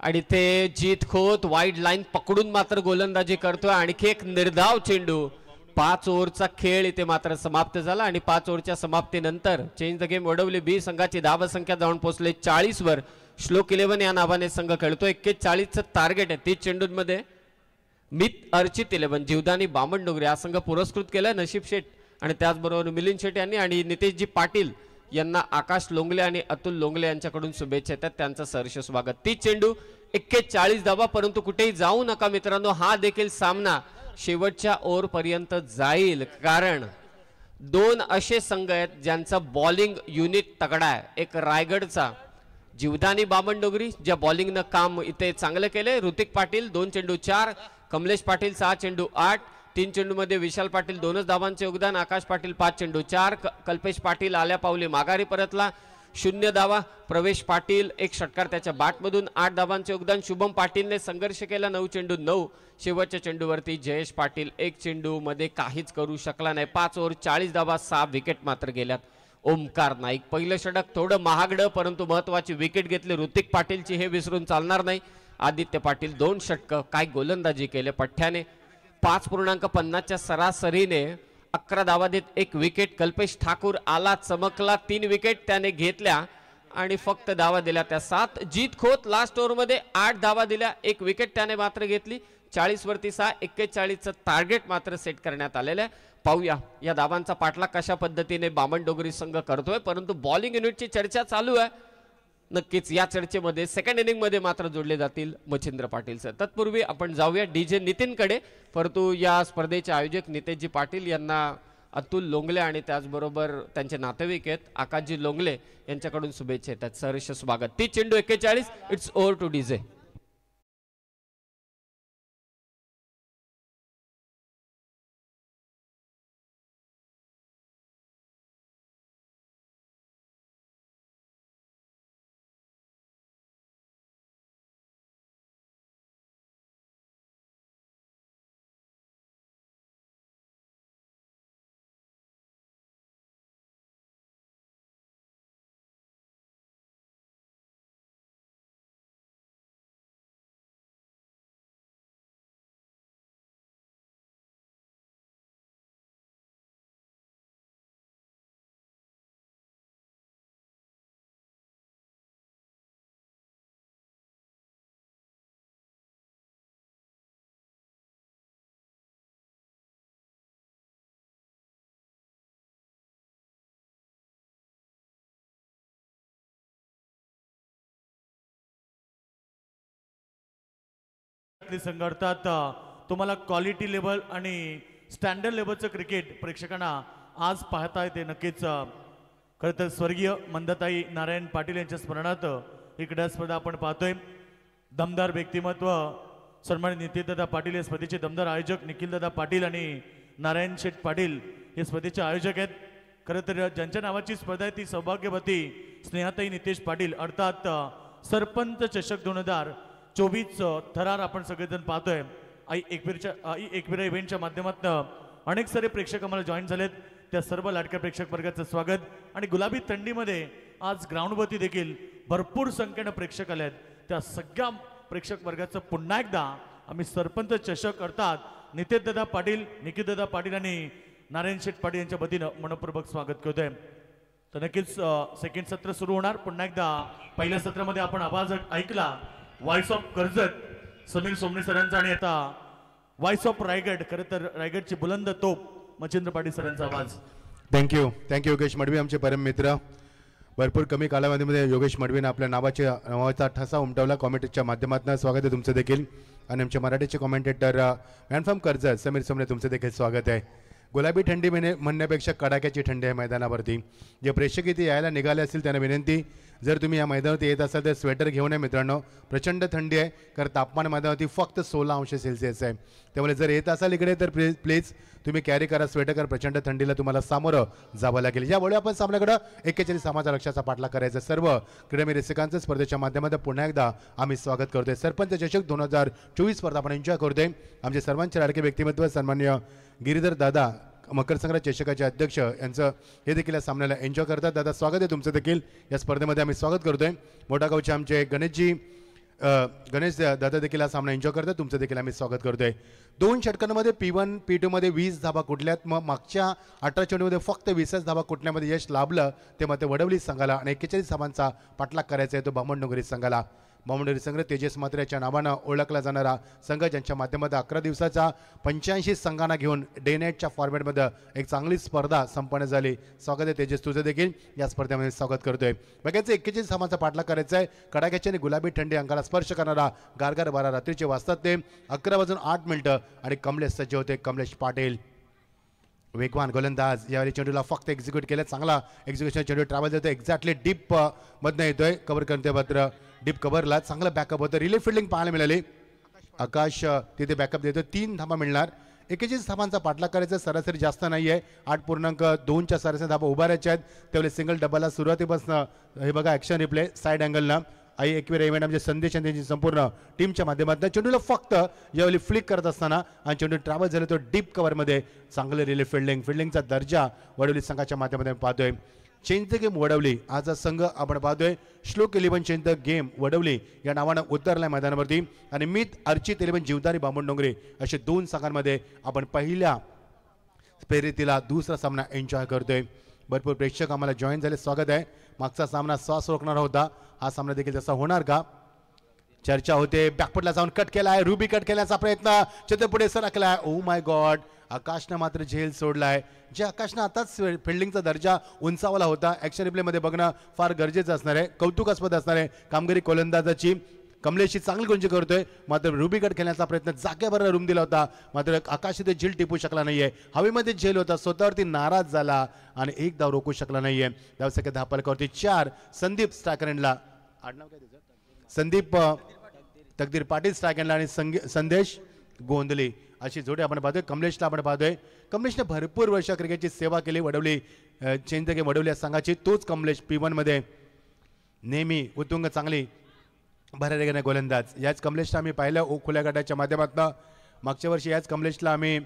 आणि ते जीत खोत वाईड लाईन पकडून मात्र गोलंदाजी करतोय. आणखी एक निर्धाव चेंडू. 5 ओव्हरचा खेळ इथे मात्र समाप्त झाला. आणि 5 ओव्हरच्या समाप्तीनंतर चेंज द गेम वडवली बी संघाची धावसंख्या जाऊन पोहोचले 40 वर. श्लोक 11 या नावाने संघ खेळतोय. 41चं टार्गेट आहे. 30 चेंडूंमध्ये मित अर्चित 11 जीवदानी बामणडोंगरे हा संघ पुरस्कृत केलाय. नशीब शेठ आणि त्याचबरोबर मिलिंद शेठ यांनी आणि नितेशजी पाटील यांना आकाश लोंगले आणि अतुल लोंगले यांच्याकडून शुभेच्छा येतात. त्यांचं सहर्ष स्वागत. 30 चेंडू 41 धावा. परंतु कुठेही जाऊ नका मित्रांनो. हा देखील सामना शेवटच्या ओव्हर पर्यंत जाईल. कारण 2 असे संघ आहेत ज्यांचं बॉलिंग युनिट तगडा आहे. एक रायगडचा जीवदानी बामणडोंगरी ज्या बॉलिंगनं काम इथे चांगलं केलंय. ऋतिक पाटील 2 चेंडू 4. कमलेश पाटील 6 चेंडू 8. 3 चेंडू मध्ये विशाल पाटील 2च धावांचे योगदान. आकाश पाटील 5 चेंडू 4. कल्पेश पाटील आल्या पावली माघारी परतला 0 धावा. प्रवेश पाटील 1 षटकार त्याच्या बॅटमधून 8 धावांचे योगदान. शुभम पाटीलने संघर्ष केला 9 चेंडू 9. शेवटच्या चेंडूवरती जयेश पाटील 1 चेंडू मध्ये काहीच करू शकला नाही. 5 ओव्हर 40 धावा 6 विकेट मात्र गेल्यात. ओमकार नाईक पहिलं षटक थोडं महागडं परंतु महत्वाची विकेट घेतली ऋतिक पाटीलची हे विसरून चालणार नाही. आदित्य पाटील 2 षटक काय गोलंदाजी केले पठ्ठ्याने. 5.50च्या सरासरीने 11 धावा देत 1 विकेट. कल्पेश ठाकूर आला चमकला 3 विकेट त्याने घेतल्या आणि फक्त धावा दिल्या त्या 7. जीत खोत लास्ट ओव्हर मध्ये 8 धावा दिल्या 1 विकेट त्याने मात्र घेतली. 40 वरती 6. 41चं टार्गेट मात्र सेट करण्यात आलेलं आहे. पाहूया या धावांचा पाठलाग कशा पद्धतीने बामणडोंगरी संघ करतोय. परंतु बॉलिंग युनिटची चर्चा चालू आहे. नक्कीच या चर्चेमध्ये सेकंड इनिंग मध्ये मात्र जोडले जातील मच्छिंद्र पाटील सर. तत्पूर्वी आपण जाऊया डीजे नितीनकडे. परंतु या स्पर्धेचे आयोजक नितेशजी पाटील यांना अतुल लोंगले आणि त्याचबरोबर त्यांचे नातेवाईक आहेत आकाशजी लोंगले यांच्याकडून शुभेच्छा येतात. सहर्ष स्वागत. 30 चेंडू 41. It's over to DJ. खेळातले संघ अर्थात तुम्हाला क्वालिटी लेवल आणि स्टँडर्ड लेवलचं क्रिकेट प्रेक्षकांना आज पाहता येते नक्कीच. खरं तर स्वर्गीय मंदाताई नारायण पाटील यांच्या स्मरणार्थ ही क्रीडा स्पर्धा आपण पाहतोय. दमदार व्यक्तिमत्व सन्मानित नितीनदादा पाटील या स्पर्धेचे दमदार आयोजक निखिलदादा पाटील आणि नारायण शेठ पाटील हे स्पर्धेचे आयोजक आहेत. खरं तर ज्यांच्या नावाची स्पर्धा आहे ती सौभाग्यवती स्नेहाताई नितेश पाटील अर्थात सरपंच चषक 2024 थरार आपण सगळेजण पाहतोय. आई एकविरा इव्हेंटच्या माध्यमातून अनेक सारे प्रेक्षक आम्हाला जॉईन झालेत. त्या सर्व लाडक्या प्रेक्षक वर्गाचं स्वागत. आणि गुलाबी थंडीमध्ये आज ग्राउंडवरती देखील भरपूर संख्येनं प्रेक्षक आले आहेत. त्या सगळ्या प्रेक्षक वर्गाचं पुन्हा एकदा आम्ही सरपंच चषक अर्थात नितेशदादा पाटील निखिलदादा पाटील आणि नारायण शेठ पाटील यांच्या वतीनं मनपूर्वक स्वागत करतोय. तर नक्कीच सेकंड सत्र सुरू होणार. पुन्हा एकदा पहिल्या सत्रामध्ये आपण आवाज ऐकला व्हॉइस ऑफ कर्जत समीर सोमणी सरांचा आणि आता व्हॉइस ऑफ रायगड खरं तर रायगडची बुलंद तोप मच्छिंद्र पाटील सरांचा आवाज. थँक्यू योगेश मडवी आमचे परम मित्र. भरपूर कमी कालावधीमध्ये योगेश मडवीनं आपल्या नावाचा ठसा उमटवला कॉमेंटेटच्या माध्यमातून. स्वागत आहे तुमचं देखील. आणि आमचे मराठीचे commentator man from Karjat Sameer Somane तुमचं देखील स्वागत आहे. गुलाबी थंडी म्हणण्यापेक्षा कडाक्याची थंडी आहे मैदानावरती. जे प्रेक्षक इथे यायला निघाले असतील त्यांना विनंती, जर तुम्ही या मैदानावरती येत असाल तर स्वेटर घेऊन या मित्रांनो. प्रचंड थंडी आहे कारण तापमान मैदानावरती फक्त 16°C आहे. त्यामुळे जर येत असाल इकडे तर प्लीज तुम्ही कॅरी करा स्वेटर, कारण प्रचंड थंडीला तुम्हाला सामोरं जावं लागेल. यामुळे आपण सामन्याकडं 41 सामाचा लक्षाचा पाठला करायचा. सर्व क्रीडामी रसिकांचं स्पर्धेच्या माध्यमातून पुन्हा एकदा आम्ही स्वागत करतोय. सरपंच चषक 2024 स्पर्धा आपण एन्जॉय करतोय. आमचे सर्वांचे लाडके व्यक्तिमत्व सन्मान्य गिरीधर दादा मकर संक्रांत चषकाचे अध्यक्ष यांचं हे देखील या सामन्याला एन्जॉय करतात. दादा स्वागत आहे तुमचं देखील या स्पर्धेमध्ये आम्ही स्वागत करतोय. मोठा गावचे आमचे गणेश दादा देखील हा सामना एन्जॉय करतात. तुमचं देखील आम्ही स्वागत करतोय. 2 षटकांमध्ये P1 P2 मध्ये 20 धाबा कुठल्यात. मग मागच्या 18 चेंडूमध्ये फक्त 20च धाबा कुठल्यामध्ये यश लाभलं ते मग ते वडवली संघाला आणि 41 धाबांचा पाठलाग करायचा आहे तो बामणडोंगरी संघाला. बामणडोंगरी संघ तेजस मात्रे याच्या नावानं ओळखला जाणारा संघ, ज्यांच्या माध्यमातून 11 दिवसाचा 85 संघांना घेऊन डे नाईटच्या फॉर्मॅटमध्ये एक चांगली स्पर्धा संपन्न झाली. स्वागत आहे तेजस तुझं देखील या स्पर्धेमध्ये स्वागत करतोय. बघायचं 41 धाबांचा पाठलाग करायचा आहे. कडाक्याची आणि गुलाबी थंडी अंगाला स्पर्श करणारा गारगार 12 रात्रीचे वाजतात ते 11:08 आणि कमलेश सज्ज होते. कमलेश पाटील वेगवान गोलंदाज यावेळी चेंडूला फक्त एक्झिक्यूट केलं. चांगला एक्झिक्युशन चेंडू ट्रॅव्हल होतो एक्झॅक्टली डीप मधनं येतोय. कव्हर करते मात्र डीप कव्हरला चांगलं बॅकअप होतं. रिलीफ फिल्डिंग पाहायला मिळाली. आकाश तिथे बॅकअप देतो. 3 धाबा मिळणार. 41 धाबांचा पाठलाग करायचा. सरासरी जास्त नाही आहे. 8.2च्या सरासरी धाबा उभारायच्या आहेत. त्यावेळी सिंगल डबलला सुरुवातीपासून हे बघा ॲक्शन रिप्ले साईड अँगलला आई एकविरा इव्हेंट आमचे संदेश आणि त्यांची संपूर्ण टीमच्या माध्यमातून चेंडूला फक्त यावेळी फ्लिक करत असताना आणि चेंडू ट्रॅव्हल झालं तो डीप कव्हरमध्ये चांगले रिलीफ फिल्डिंगचा दर्जा वडवली संघाच्या माध्यमातून पाहतोय. चेंज द गेम वडवली आज संघ आपण पाहतोय. श्लोक 11 चेंज द गेम वडवली या नावानं उतरलाय मैदानावरती आणि मित अर्चित 11 जीवदारी बामणडोंगरे असे 2 संघांमध्ये आपण पहिल्या फेरीतीला दुसरा सामना एन्जॉय करतोय. भरपूर प्रेक्षक आम्हाला जॉईन झाले. स्वागत आहे. मागचा सामना श्वास रोखणारा होता. हा सामना देखील तसा होणार का चर्चा होते. बॅकफुटला जाऊन कट केलाय. रुबी कट केल्याचा प्रयत्न चित्र पुढे सरकलाय. ओ माय गॉड आकाशनं मात्र झेल सोडलाय. जे आकाशनं आताच फिल्डिंगचा दर्जा उंचावला होता. ॲक्शन रिप्लेमध्ये बघणं फार गरजेचं असणार आहे. कौतुकास्पद असणार आहे कामगिरी गोलंदाजाची. कमलेशची चांगली गुंजी करतोय मात्र रुबी कट खेळण्याचा प्रयत्न जाग्यावर रूम दिला होता मात्र आकाश इथे झेल टिपू शकला नाहीये. हवेमध्ये झेल होता. स्वतःवरती नाराज झाला आणि एक धाव रोखू शकला नाहीये. धावसंख्या 10 फलकावरती 4. संदीप स्ट्रायकरला आडनाव काय त्याचं संदीप तकदीर पाटील स्ट्रायकरला आणि संदेश गोंधली अशी जोडी आपण पाहतोय. कमलेशला आपण पाहतोय. कमलेशने भरपूर वर्ष क्रिकेटची सेवा केली. Wadavali change the game Wadavali या संघाची तोच कमलेश P1 मध्ये नेहमी उत्तुंग चांगली भरारी गोलंदाज. याच कमलेशला आम्ही पाहिलं खुल्या गटाच्या माध्यमातून. मागच्या वर्षी याच कमलेशला आम्ही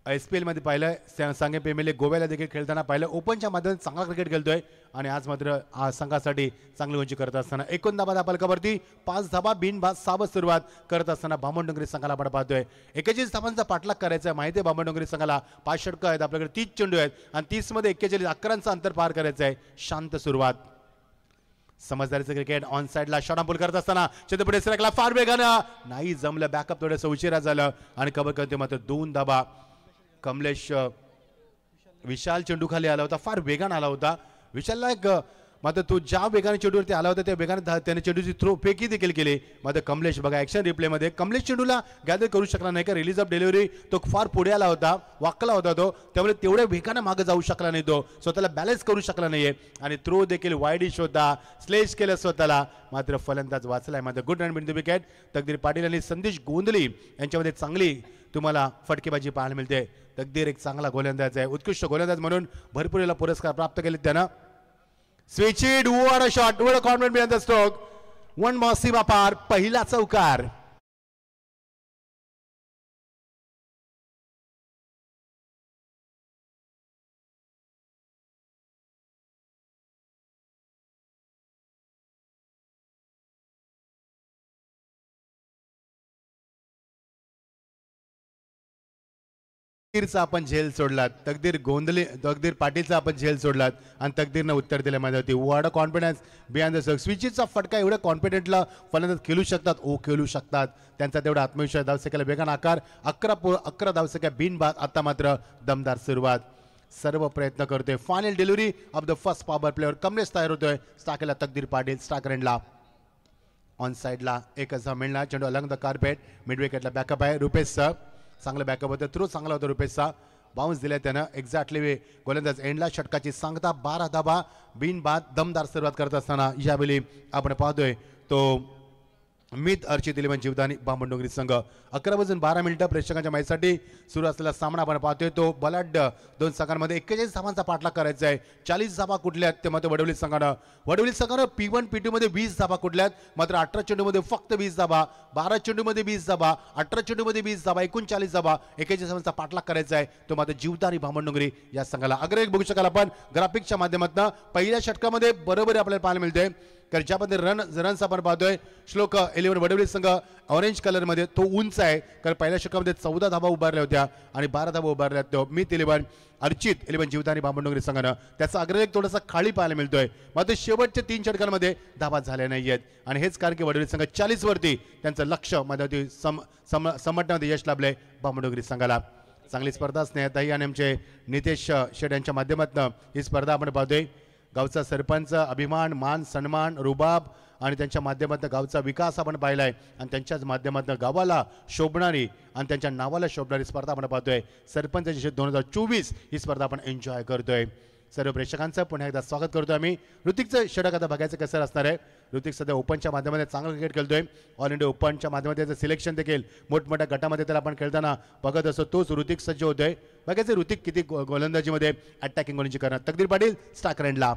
SPL मध्ये पाहिलं. सांगे पेमेले गोव्याला देखील खेळताना पाहिलं. ओपनच्या माध्यमातून चांगला क्रिकेट खेळतोय आणि आज मात्र संघासाठी चांगली उंची करत असताना 19 धाबा फलकावरती 5 धाबा बिनबाद सावध सुरुवात करत असताना बामणडोंगरी संघाला आपण पाहतोय. 41 धाबांचा पाठलाग करायचा आहे. माहिती आहे बामणडोंगरी संघाला 5 षटकं आहेत. आपल्याकडे 30 चेंडू आहेत आणि 30 मध्ये 41 11चं अंतर पार करायचं आहे. शांत सुरुवात. समजदारीचं क्रिकेट ऑन साईडला शॉट पुल करत असताना चित्रपुढे सरकला फार वेगानं नाही जमलं. बॅकअप थोडंसं उशिरा झालं आणि कव्हर करते मात्र 2 धाबा. कमलेश विशाल चेंडू खाली आला होता. फार वेगानं आला होता. विशालला एक मात्र तो ज्या वेगाने चेंडूवरती आला होता त्या वेगाने त्याने चेंडूची थ्रो फेकी देखील केली. मात्र कमलेश बघा ॲक्शन रिप्लेमध्ये कमलेश चेंडूला गॅदर करू शकला नाही का रिलीज ऑफ डिलिव्हरी तो फार पुढे आला होता वाकला होता तो त्यामुळे तेवढ्या वेगाने मागे जाऊ शकला नाही तो स्वतःला बॅलन्स करू शकला नाहीये आणि थ्रो देखील वाईडिश होता स्लेश केलं स्वतःला मात्र फलंदाज वाचलाय. मात्र good run been the wicket. तकदीर पाटील आणि संदेश गोंधळी यांच्यामध्ये चांगली तुम्हाला फटकेबाजी पाहायला मिळते. तकदीर एक चांगला गोलंदाज आहे उत्कृष्ट गोलंदाज म्हणून भरपूर वेळेला पुरस्कार प्राप्त केले त्यानं. Switch it, what a shot, what a confident behind the stroke. One more सीमा पार पहिला चौकार. तकदीरचा आपण झेल सोडलात तकदीर गोंधळे तकदीर पाटीलचा आपण झेल सोडलात आणि तकदीरनं उत्तर दिलं माझ्या होती. What a confidence behind the circle. स्विचचा फटका एवढ्या कॉन्फिडेंटला फलंदाज खेळू शकतात त्यांचा तेवढा आत्मविश्वास. धावसंख्येला वेगान आकार 11 धावसंख्या बिनबाद. आता मात्र दमदार सुरुवात सर्व प्रयत्न करतोय. Final delivery of the first power player Kamlesh तयार होतोय. स्टाकेला तकदीर पाटील स्टाक रनला ऑन साईडला एकच धाव मिळणार. चेंडू अलंग द कार्पेट मिड विकेटला बॅकअप आहे रुपेश सर चांगलं बॅकअप होतं थ्रू चांगला होता रुपेशचा. बाउन्स दिला त्यानं एक्झॅक्टली गोलंदाज एंडला षटकाची सांगता 12 धाबा बिनबाद. दमदार सुरुवात करत असताना यावेळी आपण पाहतोय तो मित अर्चित इलेव्हन जीवदानी बामणडोंगरी संघ. 11:12 प्रेक्षकांच्या मॅचसाठी सुरू असलेला सामना आपण पाहतोय तो बलाढ्य दोन संघांमध्ये 41 धावांचा पाठलाग करायचा आहे. 40 धावा कुठल्यात ते मात्र वडवली संघानं P1 P2 मध्ये 20 धावा कुठल्यात मात्र 18 चेंडूमध्ये फक्त 20 धावा 12 चेंडूमध्ये 20 धावा 18 चेंडूमध्ये 20 धावा एकूण 40 धावा 41 धावांचा पाठलाग करायचा आहे तो मात्र जीवदानी बामणडोंगरी या संघाला. अग्र बघू शकाल आपण ग्राफिक्सच्या माध्यमातून पहिल्या षटकामध्ये बरोबरी आपल्याला पाहायला मिळते कारण ज्यामध्ये रन्स आपण पाहतोय श्लोक 11 वडवली संघ ऑरेंज कलर मध्ये तो उंच आहे कारण पहिल्या षटकामध्ये 14 धावा उभारल्या होत्या आणि 12 धावा उभारल्या तो मित 11 अर्चित 11 जीवदानी बामणडोंगरी संघानं त्याचा अग्रलेख थोडासा खाली पाहायला मिळतोय. मात्र शेवटच्या 3 षटकांमध्ये धावा झाल्या नाहीयेत आणि हेच कारण की वडवली संघ 40 वरती त्यांचं लक्ष मध्ये समटण्यामध्ये यश लाभलंय बामणडोंगरी संघाला. चांगली स्पर्धा स्नेहताई आणि आमचे नितेश शेट यांच्या माध्यमातून ही स्पर्धा आपण पाहतोय. गावचा सरपंच अभिमान मान सन्मान रुबाब आणि त्यांच्या माध्यमातून गावचा विकास आपण पाहिलाय आणि त्यांच्याच माध्यमातून गावाला शोभणारी आणि त्यांच्या नावाला शोभणारी स्पर्धा आपण पाहतोय. सरपंच 2024 ही स्पर्धा आपण एन्जॉय करतोय. सर्व प्रेक्षकांचं पुन्हा एकदा स्वागत करतोय आम्ही. ऋतिकचं षटक आता बघायचं कसं असणार आहे. ऋतिक सध्या ओपनच्या माध्यमातून चांगलं क्रिकेट खेळतोय. ऑल इंडिया ओपनच्या माध्यमातून त्याचं सिलेक्शन देखील मोठमोठ्या गटामध्ये त्याला आपण खेळताना बघत असतो. तोच ऋतिक सज्ज होतोय. बघायचं ऋतिक किती गोलंदाजीमध्ये अटॅकिंग गोलंदाजी करणार. तकदीर पाटील स्टाक रनला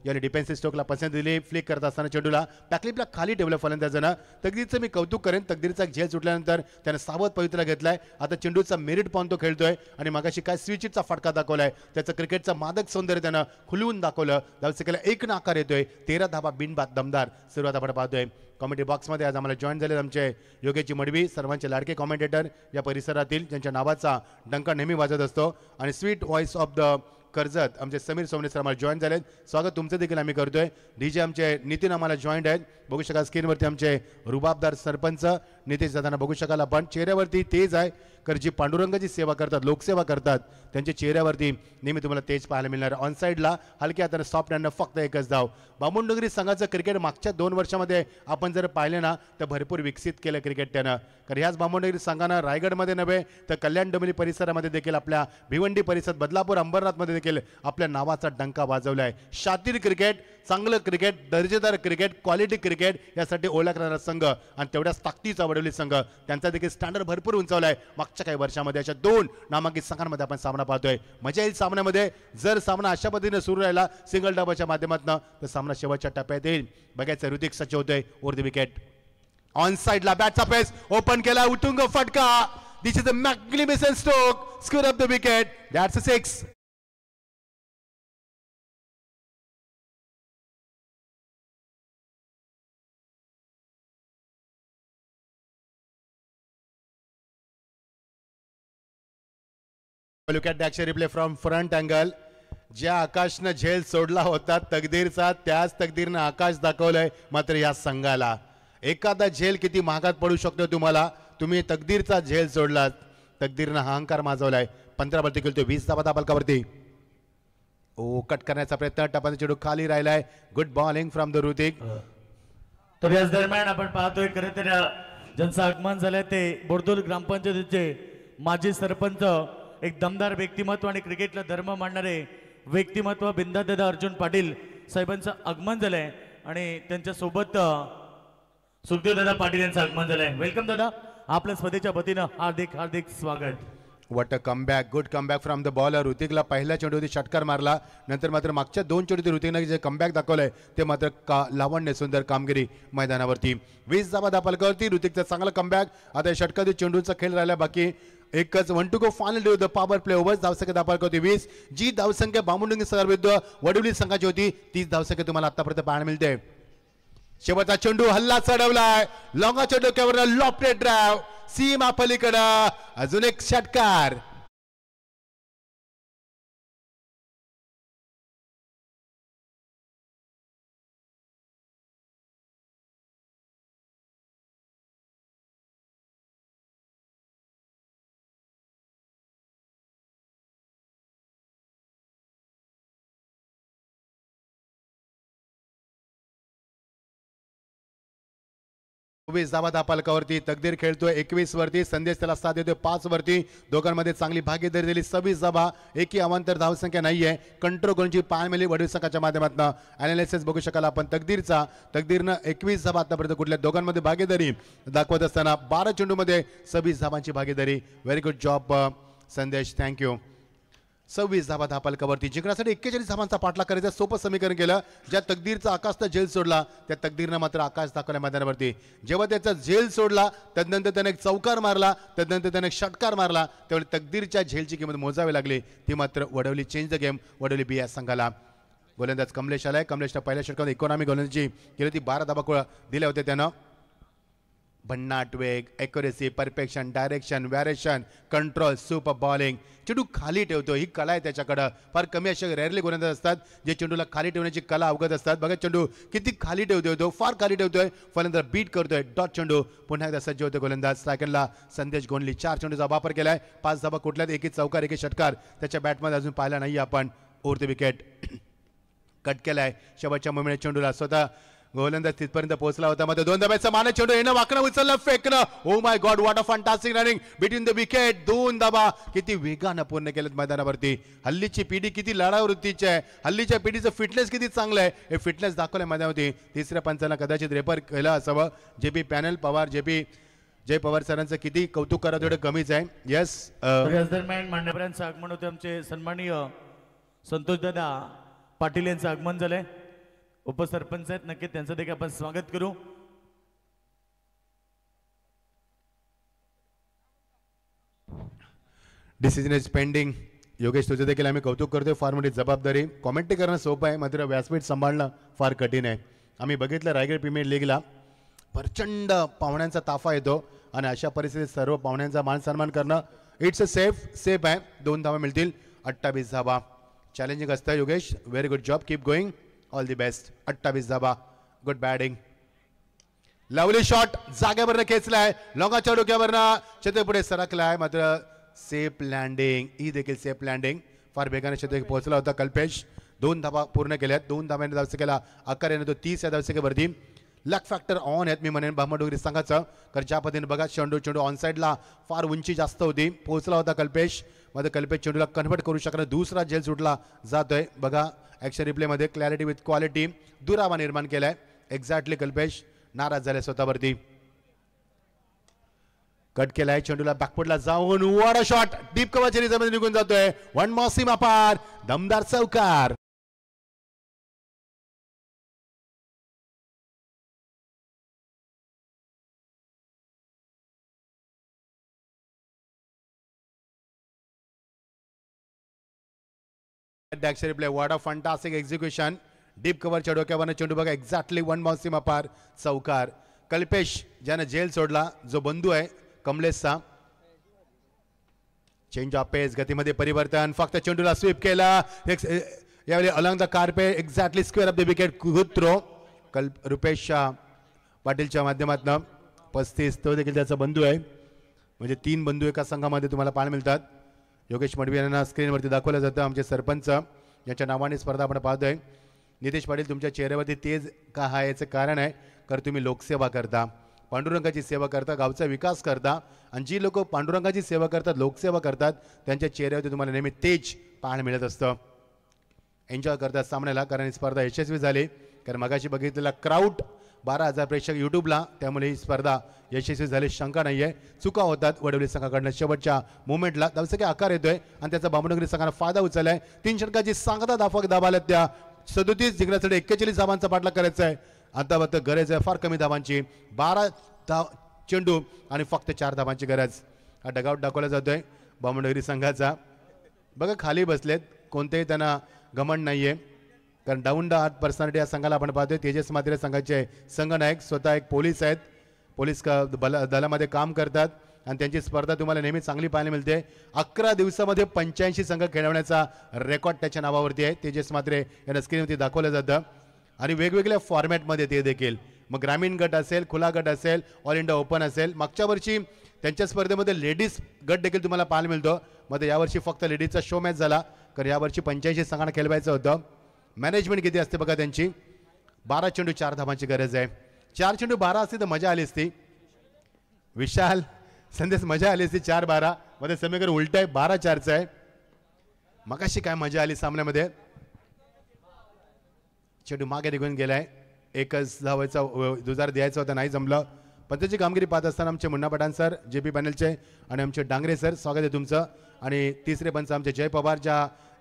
याने डिफेन्सिव्ह स्ट्रोकला पसंत दिली. फ्लिक करत असताना चेंडूला बॅकलिपला खाली ठेवलं फलंदाजानं. तकदीरचं मी कौतुक करेन. तकदीरचा एक झेल सुटल्यानंतर त्याने सावध पवित्रा घेतलाय. आता चेंडूचा मेरिट पाहून तो खेळतोय आणि मगाशी काय स्विचिटचा फटका दाखवलाय त्याचं क्रिकेटचा मादक सौंदर्य त्यानं खुलवून दाखवलं. धावसंख्येला 1 आकार येतोय. 13 धाबा बिनबाद दमदार सुरुवात आपण पाहतोय. कॉमेंट्री बॉक्समध्ये आज आम्हाला जॉईन झाले आमचे योगेश मडवी सर्वांचे लाडके कॉमेंटेटर या परिसरातील ज्यांच्या नावाचा डंका नेहमी वाजत असतो आणि sweet voice of the Karjat आमचे समीर सोमने सर आम्हाला जॉईन झालेत. स्वागत तुमचं देखील आम्ही करतोय. डीजे आमचे नितीन आम्हाला जॉईंट आहेत. बघू शकाल स्क्रीनवरती आमचे रुबाबदार सरपंच नितेश दादांना बघू शकाल आपण. चेहऱ्यावरती तेज आहे कारण जी पांडुरंगाची सेवा करतात लोकसेवा करतात त्यांच्या चेहऱ्यावरती नेहमी तुम्हाला तेज पाहायला मिळणार. ऑन साईडला हलक्या हाताने सॉफ्ट हँडनं फक्त एकच धाव. बामणडोंगरी संघाचं क्रिकेट मागच्या 2 वर्षामध्ये आपण जर पाहिले ना तर भरपूर विकसित केलं क्रिकेट त्यानं. कारण ह्याच बामणडोंगरी संघानं रायगडमध्ये नव्हे तर कल्याण डोंबिवली परिसरामध्ये देखील आपल्या भिवंडी परिसर बदलापूर अंबरनाथमध्ये देखील आपल्या नावाचा डंका वाजवलाय. शातीर क्रिकेट चांगलं क्रिकेट दर्जेदार क्रिकेट क्वालिटी क्रिकेट यासाठी ओळखणारा संघ आणि तेवढ्याच ताकदीचा वडवली संघ त्यांचा देखील स्टँडर्ड भरपूर उंचावलाय. मागच्या काही वर्षामध्ये अशा 2 नामांकित संघांमध्ये आपण सामना पाहतोय. मजा येईल सामन्यामध्ये. जर सामना अशा पद्धतीने सुरू राहिला सिंगल डबाच्या माध्यमातून तर सामना शेवटच्या टप्प्यात येईल. बघायचं ऋतिक सज्ज होतोय ओव्हर द विकेट. ऑन साइडला बॅटचा पेस ओपन केला उतुंग फटका. This is a magnificent stroke square of the wicket. That's a 6. Look at the action replay from front angle. ज्या आकाशनं झेल सोडला होता तकदीरचा त्याच तकदीरनं आकाश दाखवलंय मात्र या संघाला. एखादा झेल किती महागात पडू शकतो तुम्हाला. तुम्ही तकदीरचा झेल सोडलात. तकदीरनं अहंकार माजवलाय. 15 वरती खेळतोय 20 धावा दाबालकावरती. ओ कट करण्याचा प्रयत्न, टपाचा चेंडू खाली राहिलाय. Good bowling from the Hrithik. तर याच दरम्यान आपण पाहतोय खरं तर ज्यांचं आगमन झालंय ते बोरदोल ग्रामपंचायतीचे माजी सरपंच, एक दमदार व्यक्तिमत्व आणि क्रिकेटला धर्म मानणारे व्यक्तिमत्व बिंदादादा अर्जुन पाटील साहेबांचं आगमन झालंय आणि त्यांच्या सोबत सुखदेव दादा पाटील यांचं आगमन झालंय. वेलकम दादा, आपल्या स्पर्धेच्या वतीनं हार्दिक हार्दिक स्वागत. What a comeback, good comeback from the bowler. ऋतिकला पहिल्या चेंडूवरती षटकार मारला, नंतर मात्र मागच्या 2 चेंडूवरती ऋतिकने जे कमबॅक दाखवलंय ते मात्र लावण्य सुंदर कामगिरी मैदानावरती. 20 धावा दापालकावरती ऋतिकचा चांगला कमबॅक. आता षटकार चेंडूचा खेळ राहिला बाकी एकच. 1 to go final day the power play over. धावसंख्या दापालकावरती 20. जी धावसंख्या बामुंडुंगी सर विरुद्ध वडवली संघाची होती तीच धावसंख्या तुम्हाला आतापर्यंत पाहायला मिळते. शेवटचा चेंडू हल्ला चढवलाय, लॉंगाच्या डोक्यावर लॉफ्टेड ड्राइव्ह, सीमा पलीकडं अजून एक षटकार. धावा धापालकावरती तकदीर खेळतोय 21 वरती. संदेश त्याला साथ देतोय 5 वरती. दोघांमध्ये चांगली भागीदारी दिली. 26 धावा, एकही अवांतर धावसंख्या नाहीये. कंट्रोल करूनची पाय मिळाली वडील संघाच्या माध्यमातून. अनालिसिस बघू शकाल आपण तकदीरनं 21 धावा आतापर्यंत कुठल्या दोघांमध्ये भागीदारी दाखवत असताना 12 चेंडूमध्ये 26 धावांची भागीदारी. व्हेरी गुड जॉब संदेश, थँक्यू. 26 धावा धापालकावरती जिंकण्यासाठी 41 धावांचा पाठलाग करायचा सोपं समीकरण केलं. ज्या तकदीरचा आकाशचा झेल सोडला त्या तकदीरनं मात्र आकाश दाखवल्या मैदानावरती. जेव्हा त्याचा झेल सोडला त्यानंतर त्याने एक चौकार मारला, त्यानंतर त्याने एक षटकार मारला, त्यावेळी तकदीरच्या झेलची किंमत मोजावी लागली. ती मात्र Vadavali change the game Vadavali B या संघाला. गोलंदाज कमलेश आलाय. कमलेशच्या पहिल्या षटकात इकॉनॉमी गोलंदाजी केली होती. 12 धावा दिल्या होत्या त्यानं. भन्नाट वेग, accuracy, perfection, direction, variation, control, super bowling. चेंडू खाली ठेवतो, ही कला आहे त्याच्याकडं. फार कमी असे रेअरली गोलंदाज असतात जे चेंडूला खाली ठेवण्याची कला अवगत असतात. बघा चेंडू किती खाली ठेवतोय, तो फार खाली ठेवतोय. फलंदाज बीट करतोय. डॉट चेंडू पुन्हा एकदा सज्ज होते गोलंदाज. सेकंडला संदेश गोंडली. 4 चेंडूचा वापर केलाय. 5 धावा कुठल्यात एक चौकार एक षटकार त्याच्या बॅटमध्ये अजून पाहिला नाही आपण. ओव्हर द विकेट कट केलाय. शेवटच्या मोमेंट चेंडूला स्वतः गोलंदाज तिथपर्यंत पोहोचला होता. मध्ये 2 धाब्याचा मान चेंडू येणं वाकडं उचललं फेकणं. Oh my god, what a fantastic running between the wicket. 2 धाबा किती वेगानं पूर्ण केलेत मैदानावरती. हल्लीची पिढी किती लढावृत्तीची आहे. हल्लीच्या पिढीचं फिटनेस किती चांगलं आहे हे फिटनेस दाखवलं मैदानावरती. तिसऱ्या पंचाला कदाचित रेफर केलं असावं. जेपी पॅनल पवार जय पवार सरांचं किती कौतुक करा थोडं कमीच आहे. येस दरम्यान मान्यवरांचं आगमन होते. आमचे सन्माननीय संतोष दादा पाटील यांचं आगमन झालंय. उपसरपंच आहेत, नक्की त्यांचं देखील आपण स्वागत करू. Decision is pending. योगेश तुझं देखील आम्ही कौतुक करतोय. फार मोठी जबाबदारी. कॉमेंट्री करणं सोपं आहे, मात्र व्यासपीठ सांभाळणं फार कठीण आहे. आम्ही बघितलं रायगड प्रीमियर लीगला प्रचंड पाहुण्यांचा ताफा येतो आणि अशा परिस्थितीत सर्व पाहुण्यांचा मान सन्मान करणं इट्स अ सेफ आहे. 2 धावा मिळतील. 28 धावा चॅलेंजिंग असतं. Yogesh very good job, keep going, all the best. 28 धावा, गुड बॅटिंग. लवली शॉट जागेवरनं खेचलाय. लॉंगाच्या डोक्यावरनं छत्री पुढे सरकलाय, मात्र सेफ लँडिंग. ही देखील सेफ लँडिंग. फार वेगाने छत्री पोहोचला होता कल्पेश. 2 धावा पूर्ण केल्यात. 2 धाव्याने धावसंख्येला आकार येतो 30 या धावसंख्येवरती. लक फॅक्टर ऑन आहेत मी म्हणेन बहामडोगरी संघाचं. कारण ज्या पद्धतीने बघा चेंडू ऑन साईडला फार उंची जास्त होती, पोहोचला होता कल्पेश. मध्ये कल्पेश चेंडूला कन्व्हर्ट करू शकणार. दुसरा झेल सुटला जातोय. बघा ॲक्शन रिप्लेमध्ये क्लॅरिटी विथ क्वालिटी दुरावा निर्माण केलाय. एक्झॅक्टली कल्पेश नाराज झाले स्वतःवरती. कट केलाय. चेंडूला बॅकफुटला जाऊन वॉट अ शॉट डीप कव्हरच्या रिझमध्ये निघून जातोय. 1 more सीमा पार, दमदार चौकार. Action replay what a fantastic execution. Deep कव्हरच्या डोक्यावरनं चेंडू बघा एक्झॅक्टली 1 more सीमा पार, चौकार. कल्पेश ज्यानं झेल सोडला, जो बंधू आहे कमलेशचा. चेंज ऑफ पेस, गतीमध्ये परिवर्तन. फक्त चेंडूला स्वीप केला. यावेळी along the carpet exactly square of the wicket. Good throw. Rupesh पाटीलच्या माध्यमातून 35. तो देखील त्याचा बंधू आहे. म्हणजे 3 बंधू एका संघामध्ये तुम्हाला पाहायला मिळतात. योगेश मडवी यांना स्क्रीनवरती दाखवलं जातं. आमचे सरपंच यांच्या नावाने स्पर्धा आपण पाहतोय. नितेश पाटील, तुमच्या चेहऱ्यावरती तेज का आहे याचं कारण आहे कारण तुम्ही लोकसेवा करता, पांडुरंगाची सेवा करता, गावचा विकास करता. आणि जी लोक पांडुरंगाची सेवा करतात, लोकसेवा करतात, त्यांच्या चेहऱ्यावरती तुम्हाला नेहमी तेज पाहायला मिळत असतं. एन्जॉय करतात सामन्याला कारण ही स्पर्धा यशस्वी झाली. कारण मगाशी बघितलेला क्राऊड 12,000 प्रेक्षक यूट्यूबला, त्यामुळे ही स्पर्धा यशस्वी झाली, शंका नाही आहे. चुका होतात वडवली संघाकडनं शेवटच्या मुवमेंटला. धावसंख्य आकार येतोय आणि त्याचा बामणगिरी संघानं फायदा उचललाय. 3 षटकाची सांगता दाबाल्यात त्या 37 जिंकण्यासाठी 41 धावांचा पाठलाग करायचा आहे. आता फक्त गरज आहे फार कमी धावांची, 12 चेंडू आणि फक्त 4 धावांची गरज. हा डगआउट दाखवला जातोय बामणगिरी संघाचा. बघा खाली बसलेत, कोणतेही त्यांना घमंड नाहीये कारण डाऊन द अर्थ पर्सनॅलिटी या संघाला आपण पाहतोय. तेजस मात्रे संघाचे संघनायक स्वतः एक पोलीस आहेत, पोलीस दलामध्ये काम करतात आणि त्यांची स्पर्धा तुम्हाला नेहमी चांगली पाहायला मिळते. 11 दिवसामध्ये 85 संघ खेळवण्याचा रेकॉर्ड त्याच्या नावावरती आहे. तेजस मात्रे यांना स्क्रीनवरती दाखवलं जातं आणि वेगवेगळ्या फॉर्मॅटमध्ये ते देखील. मग ग्रामीण गट असेल, खुला गट असेल, ऑल इंडिया ओपन असेल. मागच्या वर्षी त्यांच्या स्पर्धेमध्ये लेडीज गट देखील तुम्हाला पाहायला मिळतो. मध्ये यावर्षी फक्त लेडीजचा शो मॅच झाला कारण यावर्षी 85 संघांना खेळवायचं होतं. मॅनेजमेंट किती असते बघा त्यांची. 12 चेंडू 4 धावांची गरज आहे. 4 चेंडू 12 असते तर मजा आली असती. विशाल संदेश मजा आली असती. 4-12 मध्ये समीकरण उलट आहे, 12-4चं आहे. मगाशी काय मजा आली सामन्यामध्ये. चेंडू मागे निघून गेलाय, एकच धावायचा दुजार द्यायचा होता, नाही जमलं. पण त्याची कामगिरी पाहत असताना आमचे मुन्ना पठाण सर, JP पॅनलचे आणि आमचे डांगरे सर, स्वागत आहे तुमचं. आणि तिसरे पंच आमचे जय पवार,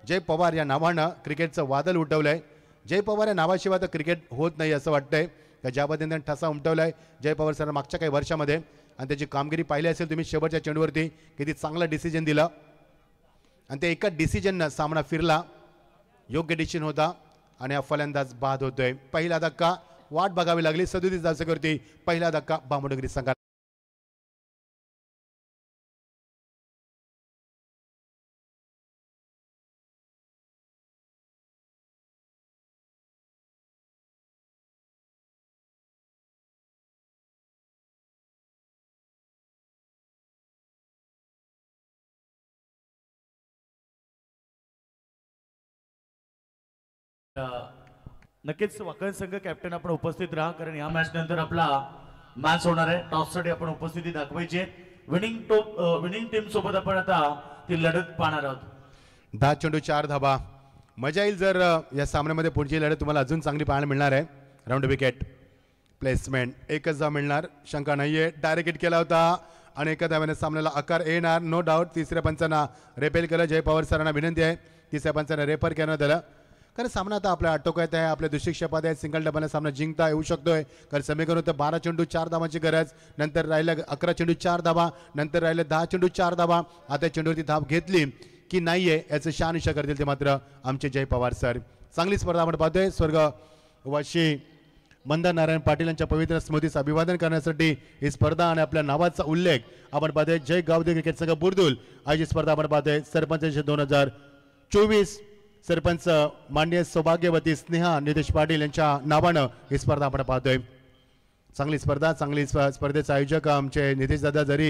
जय पवार या नावानं क्रिकेटचं वादळ उठवलंय. जय पवार या नावाशिवाय तर क्रिकेट होत नाही असं वाटतंय का ज्या पद्धतीने ठसा उमटवलाय जय पवार सर मागच्या काही वर्षामध्ये. आणि त्याची कामगिरी पाहिली असेल तुम्ही, शेवटच्या चेंडूवरती किती चांगला डिसिजन दिला आणि त्या एका डिसिजननं सामना फिरला. योग्य डिसिजन होता आणि हा फलंदाज बाद होतोय. पहिला धक्का वाट बघावी लागली. 37 धावसंख्येवरती पहिला धक्का बामणगिरी संघाला. नक्कीच वाकड संघ कॅप्टन आपण उपस्थित राहा कारण या मॅच नंतर आपला मॅच होणार आहे. टॉससाठी आपण उपस्थिती दाखवायची आहे. विनिंग टीम सोबत आपण आता ती लढत पाहणार आहोत. 10 चेंडू 4 धाबा. मजा येईल जर या सामन्यामध्ये पुढची लढत तुम्हाला अजून चांगली पाहायला मिळणार आहे. राऊंड विकेट प्लेसमेंट, एकच धाव मिळणार, शंका नाहीये. डायरेक्ट हिट केला होता आणि एका धाव्याने सामन्याला आकार येणार नो डाऊट. तिसऱ्या पंचांना रेपेल केलं. जय पवार सरांना विनंती आहे तिसऱ्या पंचांना रेफर करण्यात आलं कारण सामना आता आपल्या आटोक्यात आहे. आपल्या दुसरी षटकात आहे. सिंगल डबलने सामना जिंकता येऊ शकतोय कारण समीकरण होतं 12 चेंडू 4 धावांची गरज, नंतर राहिलं 11 चेंडू 4 धावा, नंतर राहिलं 10 चेंडू 4 धावा. आता चेंडूवरती धाव घेतली की नाहीये याचं शहानिशा करतील ते मात्र आमचे जय पवार सर. चांगली स्पर्धा आपण पाहतोय. स्वर्गवासी मंदार नारायण पाटील यांच्या पवित्र स्मृतीचं अभिवादन करण्यासाठी ही स्पर्धा आणि आपल्या नावाचा उल्लेख आपण पाहतोय. जय गावदे क्रिकेट संघ बुर्दुल आयोजित स्पर्धा आपण पाहतोय. सरपंच 2024 सरपंच माननीय सौभाग्यवती स्नेहा नितेश पाटील यांच्या नावानं ही स्पर्धा आपण पाहतोय. चांगली स्पर्धा, चांगली स्पर्धेचे आयोजक आमचे नितेश दादा जरी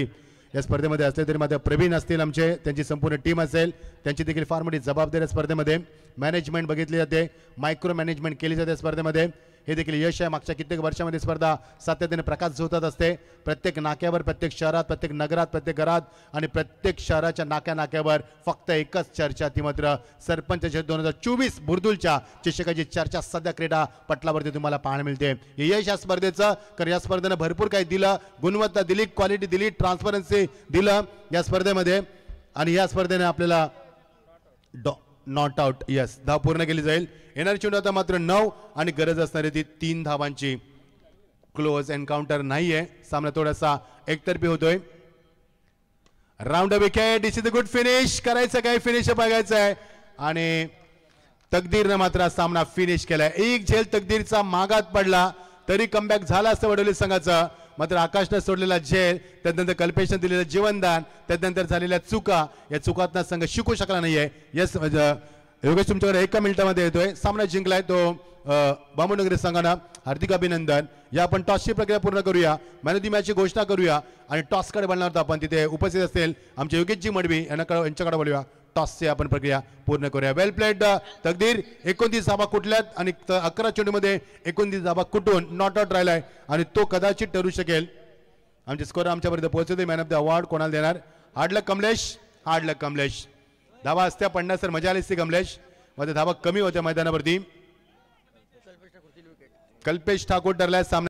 या स्पर्धेमध्ये असले तरी मात्र प्रवीण असतील आमचे, त्यांची संपूर्ण टीम असेल, त्यांची देखील फार मोठी जबाबदारी स्पर्धेमध्ये. मॅनेजमेंट बघितली जाते, मायक्रो मॅनेजमेंट केली जाते स्पर्धेमध्ये. हे देखील यश आहे. मागच्या कित्येक वर्षामध्ये स्पर्धा सातत्याने प्रकाश झोतात असते. प्रत्येक नाक्यावर, प्रत्येक शहरात, प्रत्येक नगरात, प्रत्येक घरात आणि प्रत्येक शहराच्या नाक्यावर फक्त एकच चर्चा, ती मात्र सरपंच 2024 बुर्दुलच्या चषकाची चर्चा सध्या क्रीडा पटलावरती तुम्हाला पाहायला मिळते. हे यश या स्पर्धेचं कारण या स्पर्धेनं भरपूर काही दिलं, गुणवत्ता दिली, क्वालिटी दिली, ट्रान्सपरन्सी दिलं या स्पर्धेमध्ये. आणि या स्पर्धेने आपल्याला नॉट आउट यस धाव पूर्ण केली जाईल. येणारी चेंडू आता मात्र 9 आणि गरज असणारी ती 3 धावांची. क्लोज एन्काउंटर नाहीये. सामना थोडासा एकतर्फी होतोय. Round wicket. This is a good finish. करायचं काय, फिनिश बघायचं आहे आणि तकदीरनं मात्र सामना फिनिश केलाय. एक झेल तकदीरचा मागात पडला तरी कमबॅक झाला असं वडवली संघाचं. मात्र आकाशनं सोडलेला झेल, त्यानंतर कल्पेशनं दिलेलं जीवनदान, त्यानंतर झालेल्या चुका, या चुकातनं संघ शिकू शकला नाहीये. यस योगेश तुमच्याकडे 1 मिनिटामध्ये येतोय. सामना जिंकलाय तो बामणगिरी संघानं. हार्दिक अभिनंदन. या आपण टॉसची प्रक्रिया पूर्ण करूया, मॅन ऑफ द मॅचची घोषणा करूया आणि टॉसकडे बोलणार आपण तिथे उपस्थित असतील आमचे योगेशजी मडवी यांच्याकडे बोलूया. टॉसची आपण प्रक्रिया पूर्ण करूया. वेल प्लेड तकदीर. 29 धाबा कुठल्यात आणि 11 चेंडूमध्ये 29 धाबा कुठून नॉट आउट राहिलाय आणि तो कदाचित ठरू शकेल. आमचे स्कोर आमच्यापर्यंत पोहोचवते. मॅन ऑफ द अवॉर्ड कोणाला देणार? हार्ड लक कमलेश. हार्ड लक कमलेश. धाबा असत्या पडण्यास तर मजा आली असती कमलेश, मध्ये धाबा कमी होत्या मैदानावरती. कल्पेश ठाकूर ठरलाय सामना.